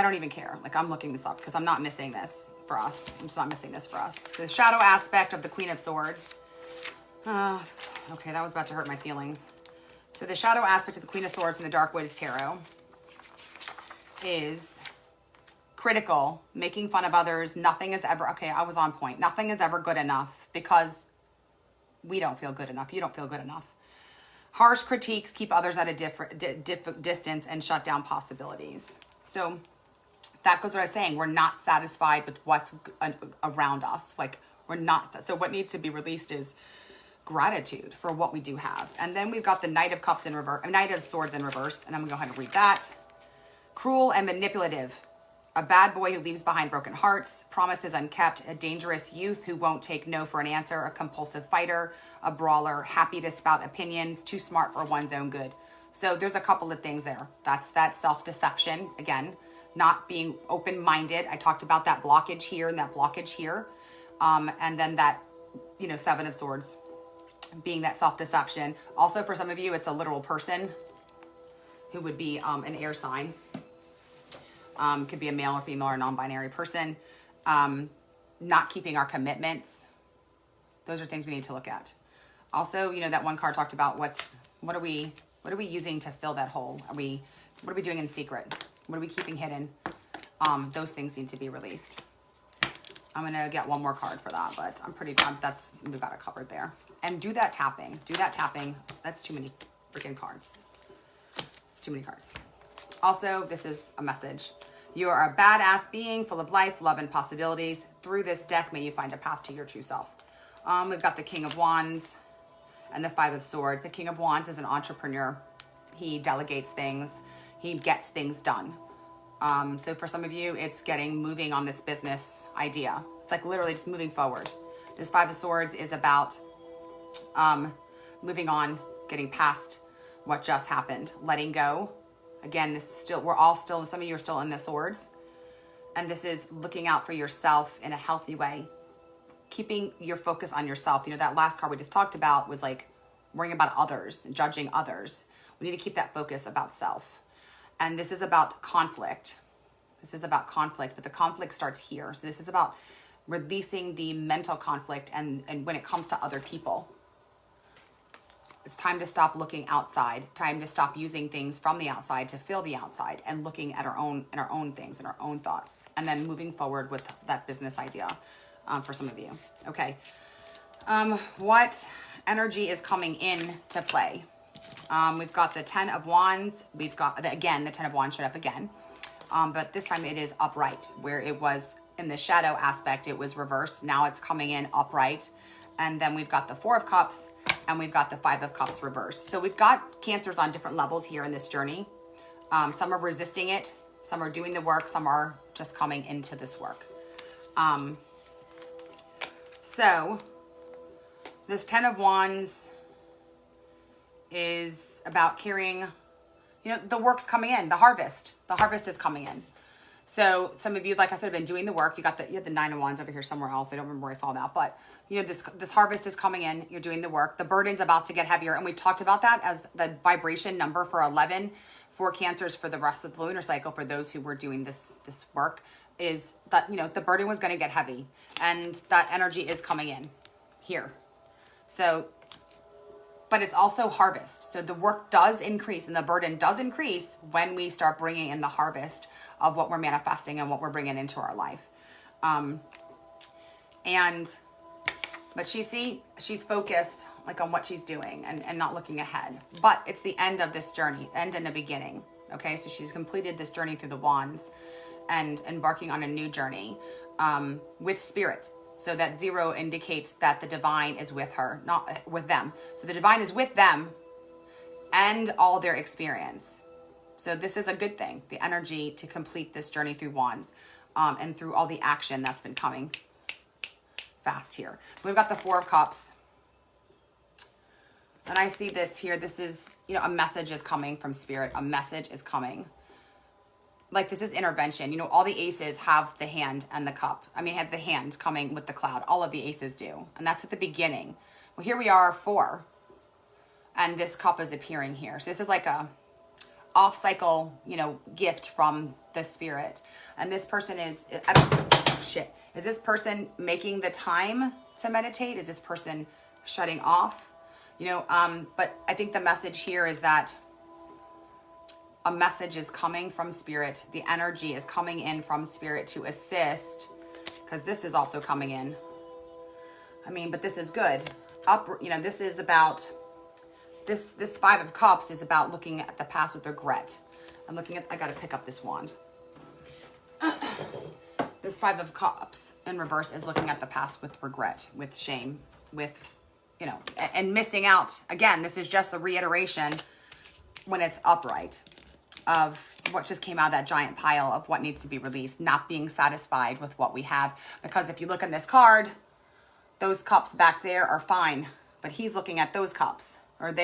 don't even care. Like, I'm looking this up because I'm not missing this for us. I'm just not missing this for us. So the shadow aspect of the Queen of Swords. Okay, that was about to hurt my feelings. So the shadow aspect of the Queen of Swords from the Dark Woods Tarot is critical, making fun of others. Nothing is ever, okay, I was on point. Nothing is ever good enough because we don't feel good enough. You don't feel good enough. Harsh critiques keep others at a distance and shut down possibilities. So that goes what I was saying. We're not satisfied with what's around us. Like, we're not. So what needs to be released is gratitude for what we do have. And then we've got the Knight of Cups in reverse, Knight of Swords in reverse. And I'm going to go ahead and read that. Cruel and manipulative. A bad boy who leaves behind broken hearts, promises unkept, a dangerous youth who won't take no for an answer, a compulsive fighter, a brawler, happy to spout opinions, too smart for one's own good. So there's a couple of things there. That's that self-deception, again, not being open-minded. I talked about that blockage here and that blockage here. And then that, Seven of Swords being that self-deception. Also, for some of you, it's a literal person who would be an air sign. Could be a male or female or non-binary person. Not keeping our commitments. Those are things we need to look at. Also, that one card talked about what are we using to fill that hole? What are we doing in secret? What are we keeping hidden? Those things need to be released. I'm gonna get one more card for that, but we've got it covered there. And do that tapping. Do that tapping. That's too many freaking cards. It's too many cards. Also, this is a message. You are a badass being full of life, love, and possibilities. Through this deck, may you find a path to your true self. We've got the King of Wands and the Five of Swords. The King of Wands is an entrepreneur. He delegates things. He gets things done. So for some of you, it's moving on this business idea. It's like literally just moving forward. This Five of Swords is about moving on, getting past what just happened, letting go. Again, we're all still, some of you are still in the swords. And this is looking out for yourself in a healthy way. Keeping your focus on yourself. That last card we just talked about was like worrying about others and judging others. We need to keep that focus about self. And this is about conflict. This is about conflict, but the conflict starts here. So this is about releasing the mental conflict and when it comes to other people. It's time to stop looking outside, time to stop using things from the outside to fill the outside and looking at our own things and our own thoughts, and then moving forward with that business idea for some of you. Okay. What energy is coming in to play? We've got the Ten of Wands. We've got, again, the Ten of Wands showed up again. But this time it is upright, where it was in the shadow aspect, it was reversed. Now it's coming in upright. And then we've got the Four of Cups and we've got the Five of Cups reversed. So we've got Cancers on different levels here in this journey. Some are resisting it. Some are doing the work. Some are just coming into this work. So this Ten of Wands is about carrying, the work's coming in, the harvest. The harvest is coming in. So some of you, like I said, have been doing the work. You had the Nine of Wands over here somewhere else. I don't remember where I saw that, but this harvest is coming in. You're doing the work. The burden's about to get heavier. And we talked about that as the vibration number for 11 for Cancers for the rest of the lunar cycle. For those who were doing this work, is that, the burden was going to get heavy, and that energy is coming in here. So, but it's also harvest. So the work does increase and the burden does increase when we start bringing in the harvest of what we're manifesting and what we're bringing into our life. But she's focused like on what she's doing and not looking ahead. But it's the end of this journey, end and a beginning. Okay, so she's completed this journey through the wands and embarking on a new journey with spirit. So that 0 indicates that the divine is with her, not with them. So the divine is with them and all their experience. So this is a good thing, the energy to complete this journey through wands and through all the action that's been coming fast here. We've got the Four of Cups. And I see this here. This is, a message is coming from spirit. A message is coming. Like this is intervention. All the aces have the hand and the cup. Have the hand coming with the cloud. All of the aces do. And that's at the beginning. Well, here we are, 4. And this cup is appearing here. So this is like a off-cycle, gift from the spirit. And this person is, is this person making the time to meditate? Is this person shutting off? But I think the message here is that a message is coming from Spirit. The energy is coming in from Spirit to assist, because this is also coming in. I mean, but this is good. This is about, this Five of Cups is about looking at the past with regret. I got to pick up this wand. This Five of Cups in reverse is looking at the past with regret, with shame, with, and missing out. Again, this is just the reiteration when it's upright of what just came out of that giant pile of what needs to be released, not being satisfied with what we have. Because if you look in this card, those cups back there are fine, but he's looking at those cups, or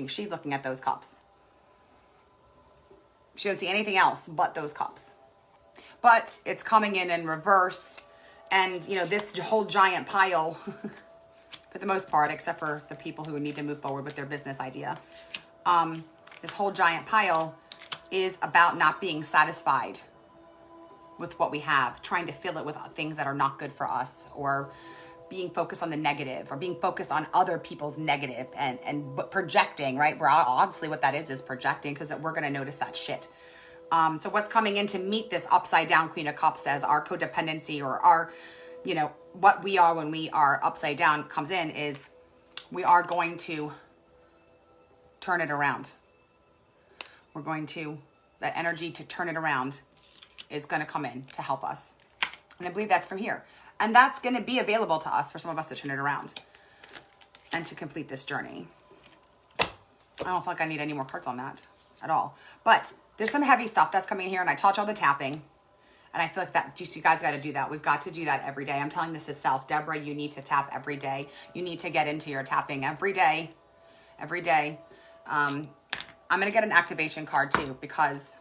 she's looking at those cups. She doesn't see anything else but those cups. But it's coming in reverse. And, this whole giant pile, for the most part, except for the people who need to move forward with their business idea, this whole giant pile is about not being satisfied with what we have, trying to fill it with things that are not good for us, or being focused on the negative, or being focused on other people's negative and projecting, right? Where honestly what that is projecting, because we're going to notice that shit. So what's coming in to meet this upside down Queen of Cups as our codependency, or our, what we are when we are upside down comes in, is we are going to turn it around. We're going to, that energy to turn it around is going to come in to help us. And I believe that's from here. And that's going to be available to us, for some of us to turn it around and to complete this journey. I don't feel like I need any more cards on that at all. But there's some heavy stuff that's coming in here, and I taught y'all the tapping. And I feel like that, you guys got to do that. We've got to do that every day. I'm telling this as self. Deborah, you need to tap every day. You need to get into your tapping every day. Every day. I'm going to get an activation card too, because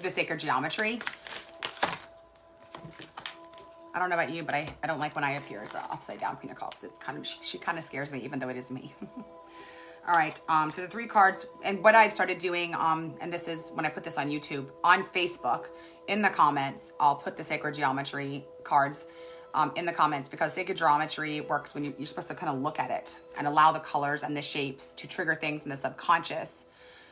the sacred geometry. I don't know about you, but I don't like when I appear as an upside down Queen of Cups. It she kind of scares me, even though it is me. All right, so the 3 cards, and what I've started doing, and this is when I put this on YouTube, on Facebook, in the comments, I'll put the sacred geometry cards in the comments, because sacred geometry works when you're supposed to kind of look at it and allow the colors and the shapes to trigger things in the subconscious,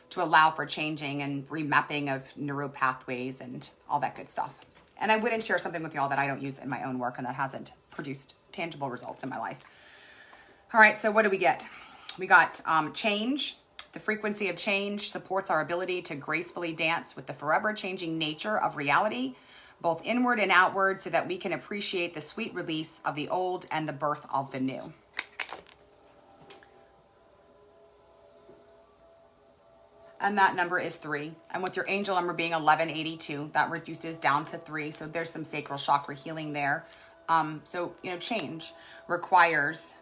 to allow for changing and remapping of neural pathways and all that good stuff. And I wouldn't share something with y'all that I don't use in my own work and that hasn't produced tangible results in my life. All right, so what do we get? We got change. The frequency of change supports our ability to gracefully dance with the forever changing nature of reality, both inward and outward, so that we can appreciate the sweet release of the old and the birth of the new. And that number is 3. And with your angel number being 1182, that reduces down to 3. So there's some sacral chakra healing there. So, change requires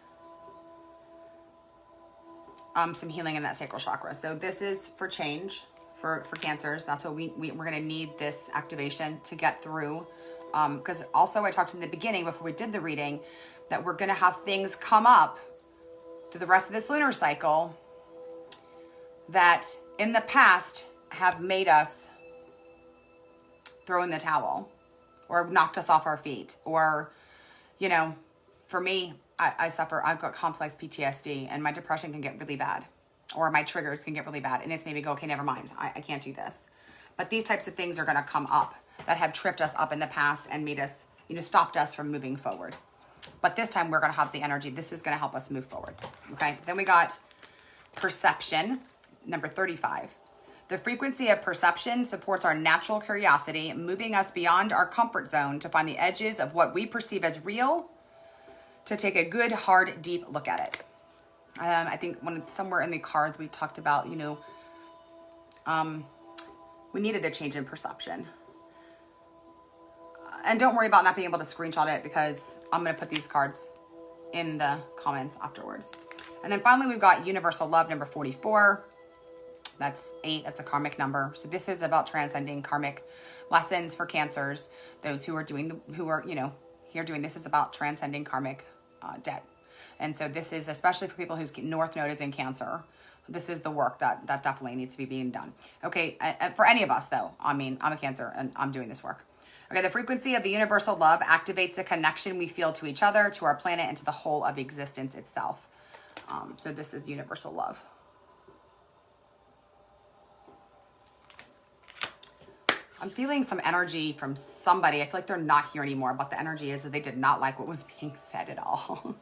some healing in that sacral chakra. So this is for change, for Cancers. That's what we're going to need this activation to get through. Because also I talked in the beginning, before we did the reading, that we're going to have things come up through the rest of this lunar cycle that in the past have made us throw in the towel, or knocked us off our feet, or, for me, I've got complex PTSD, and my depression can get really bad, or my triggers can get really bad, and it's made me go, okay, never mind, I can't do this. But these types of things are going to come up that have tripped us up in the past and made us, stopped us from moving forward. But this time we're going to have the energy. This is going to help us move forward. Okay. Then we got perception, number 35. The frequency of perception supports our natural curiosity, moving us beyond our comfort zone to find the edges of what we perceive as real, to take a good, hard, deep look at it. I think somewhere in the cards we talked about, we needed a change in perception. And don't worry about not being able to screenshot it, because I'm going to put these cards in the comments afterwards. And then finally, we've got universal love, number 44. That's 8. That's a karmic number. So this is about transcending karmic lessons for Cancers. Those who are doing here doing this is about transcending karmic debt. And so this is especially for people whose North Node is in Cancer. This is the work that definitely needs to be being done. Okay, for any of us though, I'm a Cancer and I'm doing this work. Okay, the frequency of the universal love activates the connection we feel to each other, to our planet, and to the whole of existence itself. So this is universal love. I'm feeling some energy from somebody. I feel like they're not here anymore, but the energy is that they did not like what was being said at all.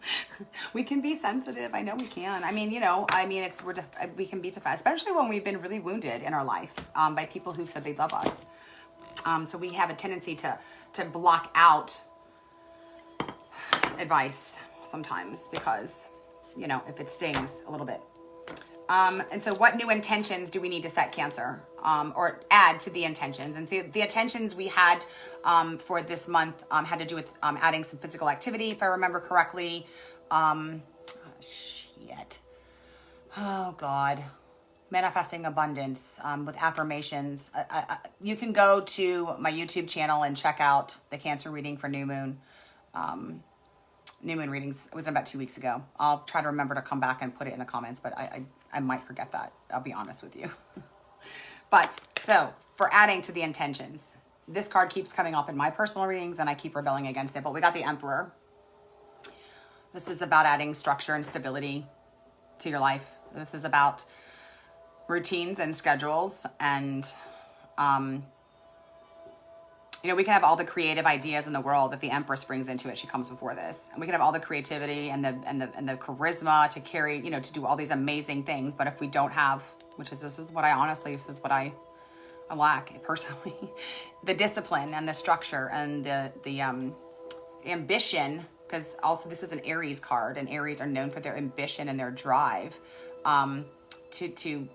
We can be sensitive. I know we can. I mean, you know, we can be defensive, especially when we've been really wounded in our life by people who said they love us. So we have a tendency to block out advice sometimes because, you know, if it stings a little bit. And so what new intentions do we need to set, Cancer, or add to the intentions? And the intentions we had for this month had to do with adding some physical activity, if I remember correctly. Oh, God. Manifesting abundance with affirmations. You can go to my YouTube channel and check out the Cancer reading for New Moon. New Moon readings. It was about 2 weeks ago. I'll try to remember to come back and put it in the comments, but I might forget that. I'll be honest with you. But so for adding to the intentions, this card keeps coming up in my personal readings and I keep rebelling against it. But we got the Emperor. This is about adding structure and stability to your life. This is about routines and schedules and, you know, we can have all the creative ideas in the world that the Empress brings into it. She comes before this, and we can have all the creativity and the charisma to carry, you know, to do all these amazing things. But if we don't have, this is what I lack personally, the discipline and the structure and the ambition, because also this is an Aries card, and Aries are known for their ambition and their drive, to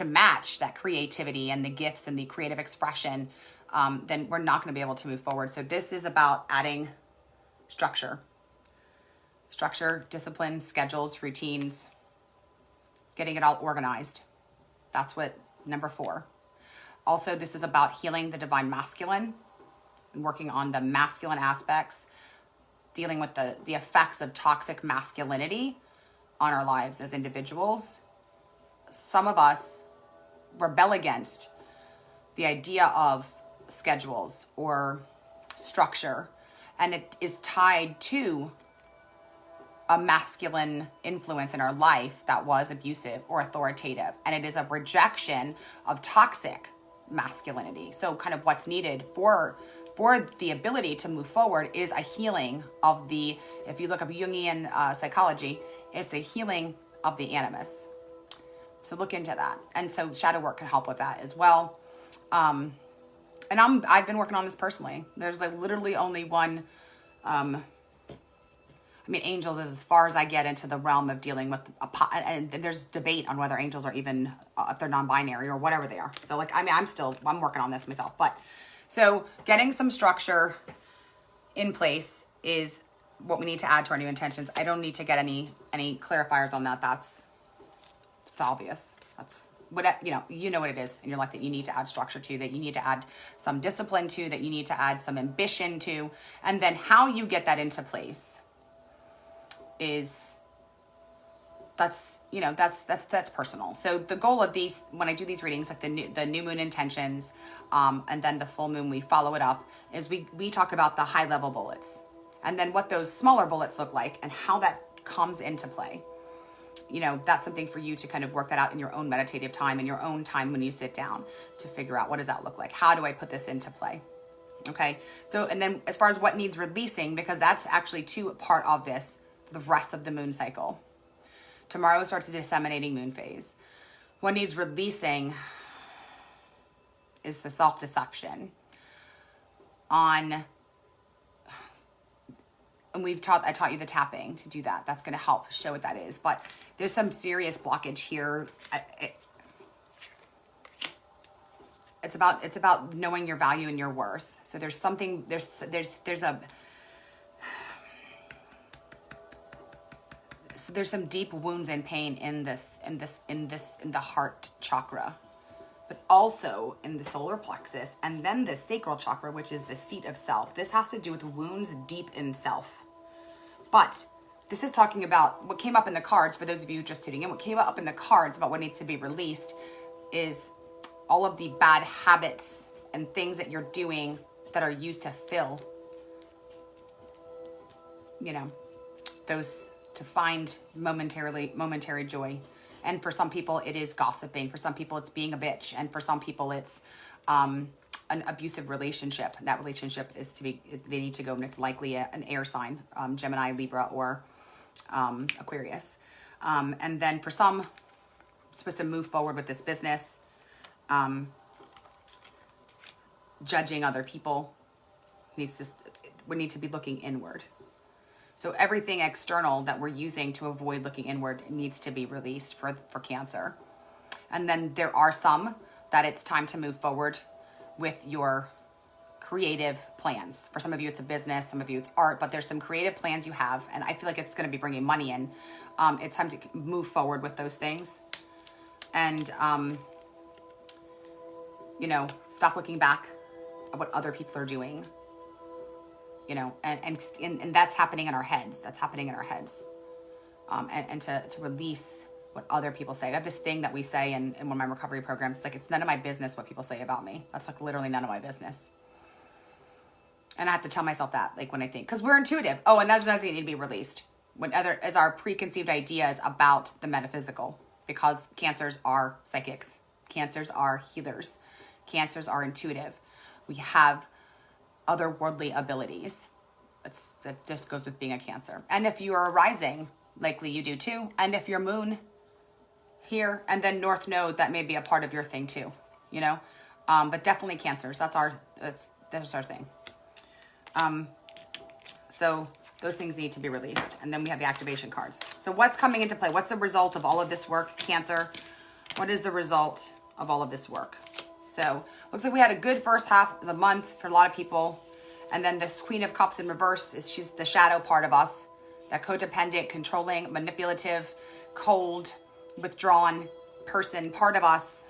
match that creativity and the gifts and the creative expression. Then we're not going to be able to move forward. So this is about adding structure, discipline, schedules, routines, getting it all organized. That's what number 4. Also, this is about healing the divine masculine and working on the masculine aspects, dealing with the effects of toxic masculinity on our lives as individuals. Some of us rebel against the idea of schedules or structure, and it is tied to a masculine influence in our life that was abusive or authoritative, and it is a rejection of toxic masculinity. So kind of what's needed for the ability to move forward is a healing of the, if you look up Jungian psychology, it's a healing of the animus. So look into that. And so shadow work can help with that as well. And I've been working on this personally. There's like literally only one, angels is as far as I get into the realm of dealing with and there's debate on whether angels are even, if they're non-binary or whatever they are. So like, I'm working on this myself, but so getting some structure in place is what we need to add to our new intentions. I don't need to get any clarifiers on that. It's obvious. That's what, you know what it is in your life that you need to add structure to, that you need to add some discipline to, that you need to add some ambition to, and then how you get that into place is that's personal. So the goal of these, when I do these readings, like the new moon intentions, and then the full moon, we follow it up, is we talk about the high level bullets, and then what those smaller bullets look like and how that comes into play. That's something for you to kind of work that out in your own meditative time, in your own time when you sit down to figure out, what does that look like? How do I put this into play? Okay. So, and then as far as what needs releasing, because that's actually part of this, the rest of the moon cycle. Tomorrow starts a disseminating moon phase. What needs releasing is the self-deception and I taught you the tapping to do that. That's going to help show what that is. But there's some serious blockage here. It's about knowing your value and your worth. So there's something, there's some deep wounds and pain in the heart chakra, but also in the solar plexus, and then the sacral chakra, which is the seat of self. This has to do with wounds deep in self. But this is talking about what came up in the cards, for those of you just tuning in, what came up in the cards about what needs to be released is all of the bad habits and things that you're doing that are used to fill, those, to find momentary joy. And for some people it is gossiping, for some people it's being a bitch, and for some people it's an abusive relationship. That relationship is they need to go, and it's likely an air sign, Gemini, Libra, or Aquarius. And then for some, supposed to move forward with this business, judging other people, we need to be looking inward. So everything external that we're using to avoid looking inward needs to be released for Cancer. And then there are some that it's time to move forward with your creative plans. For some of you, it's a business. Some of you, it's art. But there's some creative plans you have, and I feel like it's going to be bringing money in. It's time to move forward with those things. And, stop looking back at what other people are doing. And that's happening in our heads. That's happening in our heads. And to release what other people say. I have this thing that we say in one of my recovery programs. It's like, it's none of my business what people say about me. That's like literally none of my business. And I have to tell myself that, like when I think, because we're intuitive. Oh, and that's another thing that needs to be released. As our preconceived ideas about the metaphysical, because Cancers are psychics. Cancers are healers. Cancers are intuitive. We have otherworldly abilities. That just goes with being a Cancer. And if you are a rising, likely you do too. And if your moon here and then North Node, that may be a part of your thing too, but definitely Cancers. That's our thing. So those things need to be released. And then we have the activation cards. So what's coming into play? What's the result of all of this work, Cancer? What is the result of all of this work? So looks like we had a good first half of the month for a lot of people. And then this Queen of Cups in reverse she's the shadow part of us, that codependent, controlling, manipulative, cold, withdrawn person part of us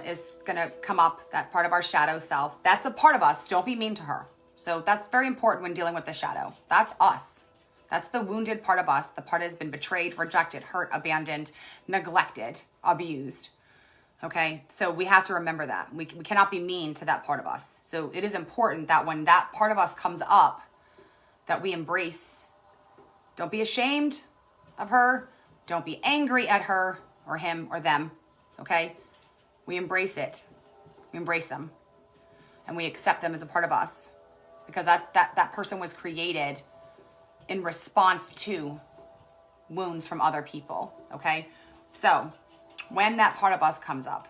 is going to come up, that part of our shadow self. That's a part of us. Don't be mean to her. So that's very important when dealing with the shadow. That's us. That's the wounded part of us. The part that has been betrayed, rejected, hurt, abandoned, neglected, abused. Okay, so we have to remember that. We cannot be mean to that part of us. So it is important that when that part of us comes up, that we embrace. Don't be ashamed of her. Don't be angry at her or him or them. Okay, we embrace it. We embrace them. And we accept them as a part of us. Because that person was created in response to wounds from other people. Okay, so when that part of us comes up,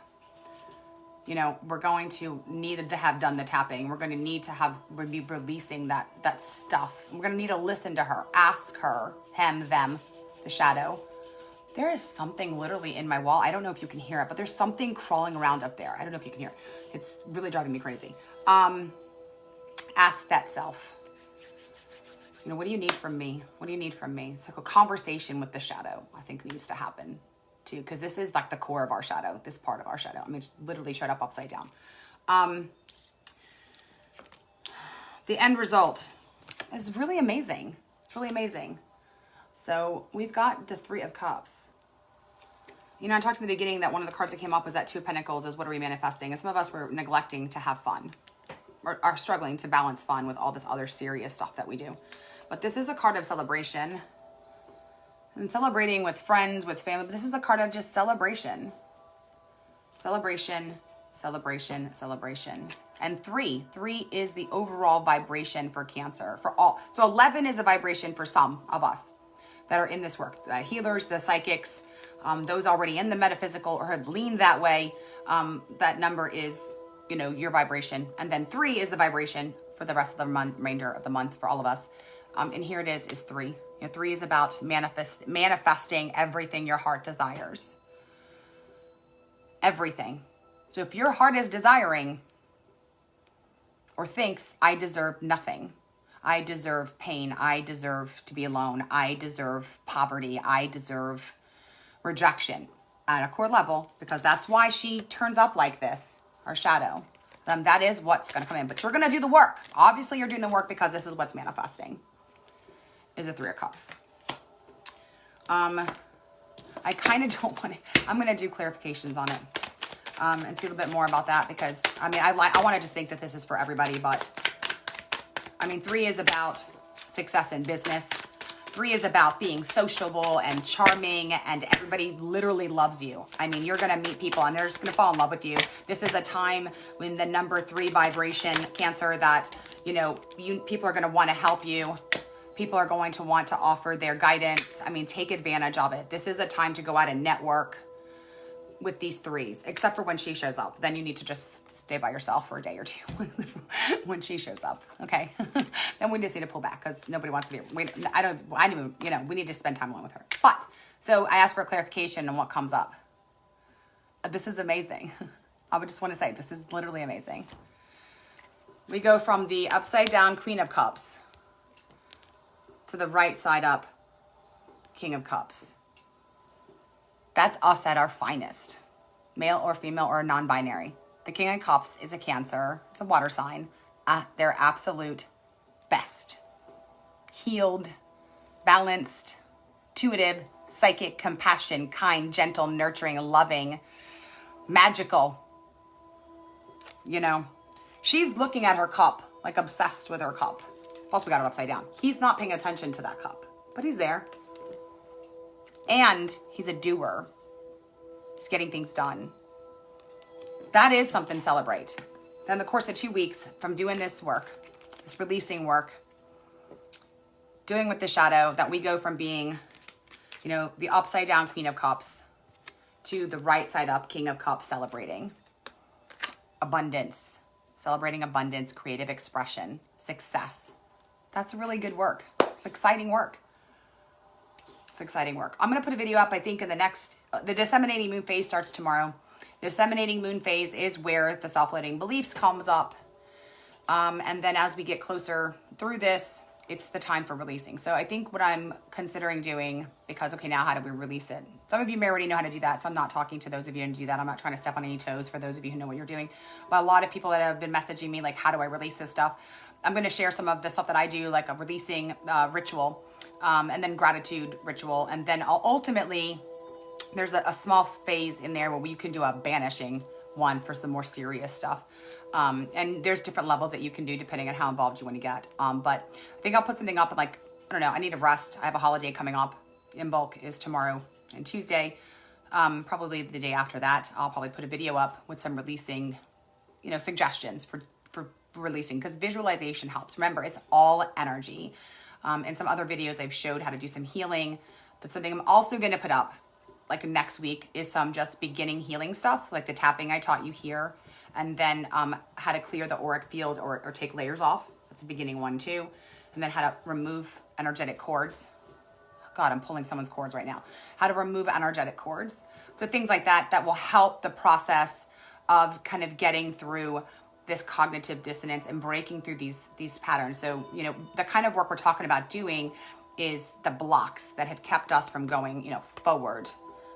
we're going to need to have done the tapping. We're going to need to be releasing that stuff. We're going to need to listen to her, ask her, him, them, the shadow. There is something literally in my wall. I don't know if you can hear it, but there's something crawling around up there. I don't know if you can hear it. It's really driving me crazy. Ask that self. What do you need from me? What do you need from me? It's like a conversation with the shadow, I think, needs to happen too, because this is like the core of our shadow, this part of our shadow. I mean, it's literally showed up upside down. The end result is really amazing. It's really amazing. So we've got the Three of Cups. I talked in the beginning that one of the cards that came up was that Two of Pentacles is what are we manifesting? And some of us were neglecting to have fun, or are struggling to balance fun with all this other serious stuff that we do. But this is a card of celebration. And celebrating with friends, with family. But this is the card of just celebration. Celebration, celebration, celebration. And 3 is the overall vibration for Cancer. For all. So 11 is a vibration for some of us that are in this work. The healers, the psychics, those already in the metaphysical or have leaned that way. That number is, your vibration. And then 3 is the vibration for the rest of the remainder of the month for all of us. And here it is 3. 3 is about manifesting everything your heart desires. Everything. So if your heart is desiring or thinks, I deserve nothing. I deserve pain. I deserve to be alone. I deserve poverty. I deserve rejection at a core level, because that's why she turns up like this, our shadow. That is what's going to come in. But you're going to do the work. Obviously, you're doing the work because this is what's manifesting. Is a Three of Cups. I kind of don't want to. I'm going to do clarifications on it and see a little bit more about that, because I want to just think that this is for everybody. But 3 is about success in business. 3 is about being sociable and charming, and everybody literally loves you. I mean, you're going to meet people and they're just going to fall in love with you. This is a time when the number 3 vibration, Cancer, that, you know, people are going to want to help you. People are going to want to offer their guidance. I mean, take advantage of it. This is a time to go out and network with these 3s, except for when she shows up. Then you need to just stay by yourself for a day or 2 when she shows up. Okay. Then we just need to pull back because nobody wants to be, I don't even, you know, we need to spend time alone with her. But, so I asked for a clarification on what comes up. This is amazing. I would just want to say, this is literally amazing. We go from the upside down Queen of Cups to the right side up King of Cups. That's us at our finest, male or female or non-binary. The King of Cups is a Cancer. It's a water sign. Their absolute best. Healed, balanced, intuitive, psychic, compassion, kind, gentle, nurturing, loving, magical. You know, she's looking at her cup, like obsessed with her cup. Plus we got it upside down. He's not paying attention to that cup, but he's there. And he's a doer. He's getting things done. That is something to celebrate. Then the course of 2 weeks from doing this work, this releasing work, doing with the shadow, that we go from being, you know, the upside down Queen of Cups to the right side up King of Cups, celebrating abundance, celebrating abundance, creative expression, success. That's really good work. It's exciting work. It's exciting work. I'm going to put a video up, I think, in the next, the disseminating moon phase starts tomorrow. The disseminating moon phase is where the self-limiting beliefs comes up. And then as we get closer through this, it's the time for releasing. So I think what I'm considering doing, because, okay, now how do we release it? Some of you may already know how to do that, so I'm not talking to those of you who do that. I'm not trying to step on any toes for those of you who know what you're doing. But a lot of people that have been messaging me, like, how do I release this stuff? I'm going to share some of the stuff that I do, like a releasing ritual, and then gratitude ritual. And then ultimately, there's a small phase in there where you can do a banishing one for some more serious stuff. And there's different levels that you can do depending on how involved you want to get. But I think I'll put something up, and like, I don't know, I need a rest. I have a holiday coming up. In bulk is tomorrow and Tuesday. Probably the day after that, I'll probably put a video up with some releasing, you know, suggestions for releasing, because visualization helps. Remember, it's all energy. In some other videos, I've showed how to do some healing. That's something I'm also going to put up like next week, is some just beginning healing stuff, like the tapping I taught you here. And then how to clear the auric field or take layers off. That's a beginning one too. And then how to remove energetic cords. God, I'm pulling someone's cords right now. How to remove energetic cords. So things like that, that will help the process of kind of getting through this cognitive dissonance and breaking through these patterns. So, you know, the kind of work we're talking about doing is the blocks that have kept us from going, you know, forward.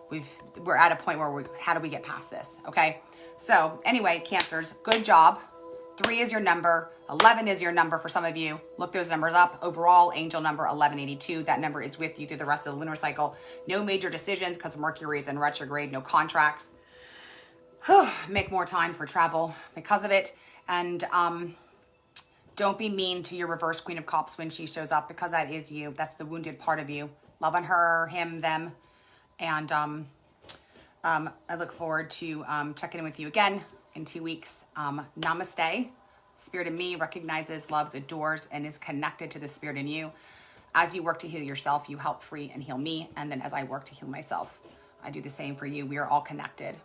We're at a point where how do we get past this? Okay. So anyway, Cancers, good job. 3 is your number. 11 is your number for some of you. Look those numbers up. Overall, angel number 1182. That number is with you through the rest of the lunar cycle. No major decisions because Mercury is in retrograde. No contracts. Make more time for travel because of it. And don't be mean to your reverse Queen of Cups when she shows up, because that is you. That's the wounded part of you. Love on her, him, them. And I look forward to checking in with you again in 2 weeks. Namaste. Spirit in me recognizes, loves, adores, and is connected to the spirit in you. As you work to heal yourself, you help free and heal me. And then as I work to heal myself, I do the same for you. We are all connected.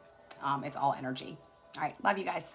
It's all energy. All right. Love you guys.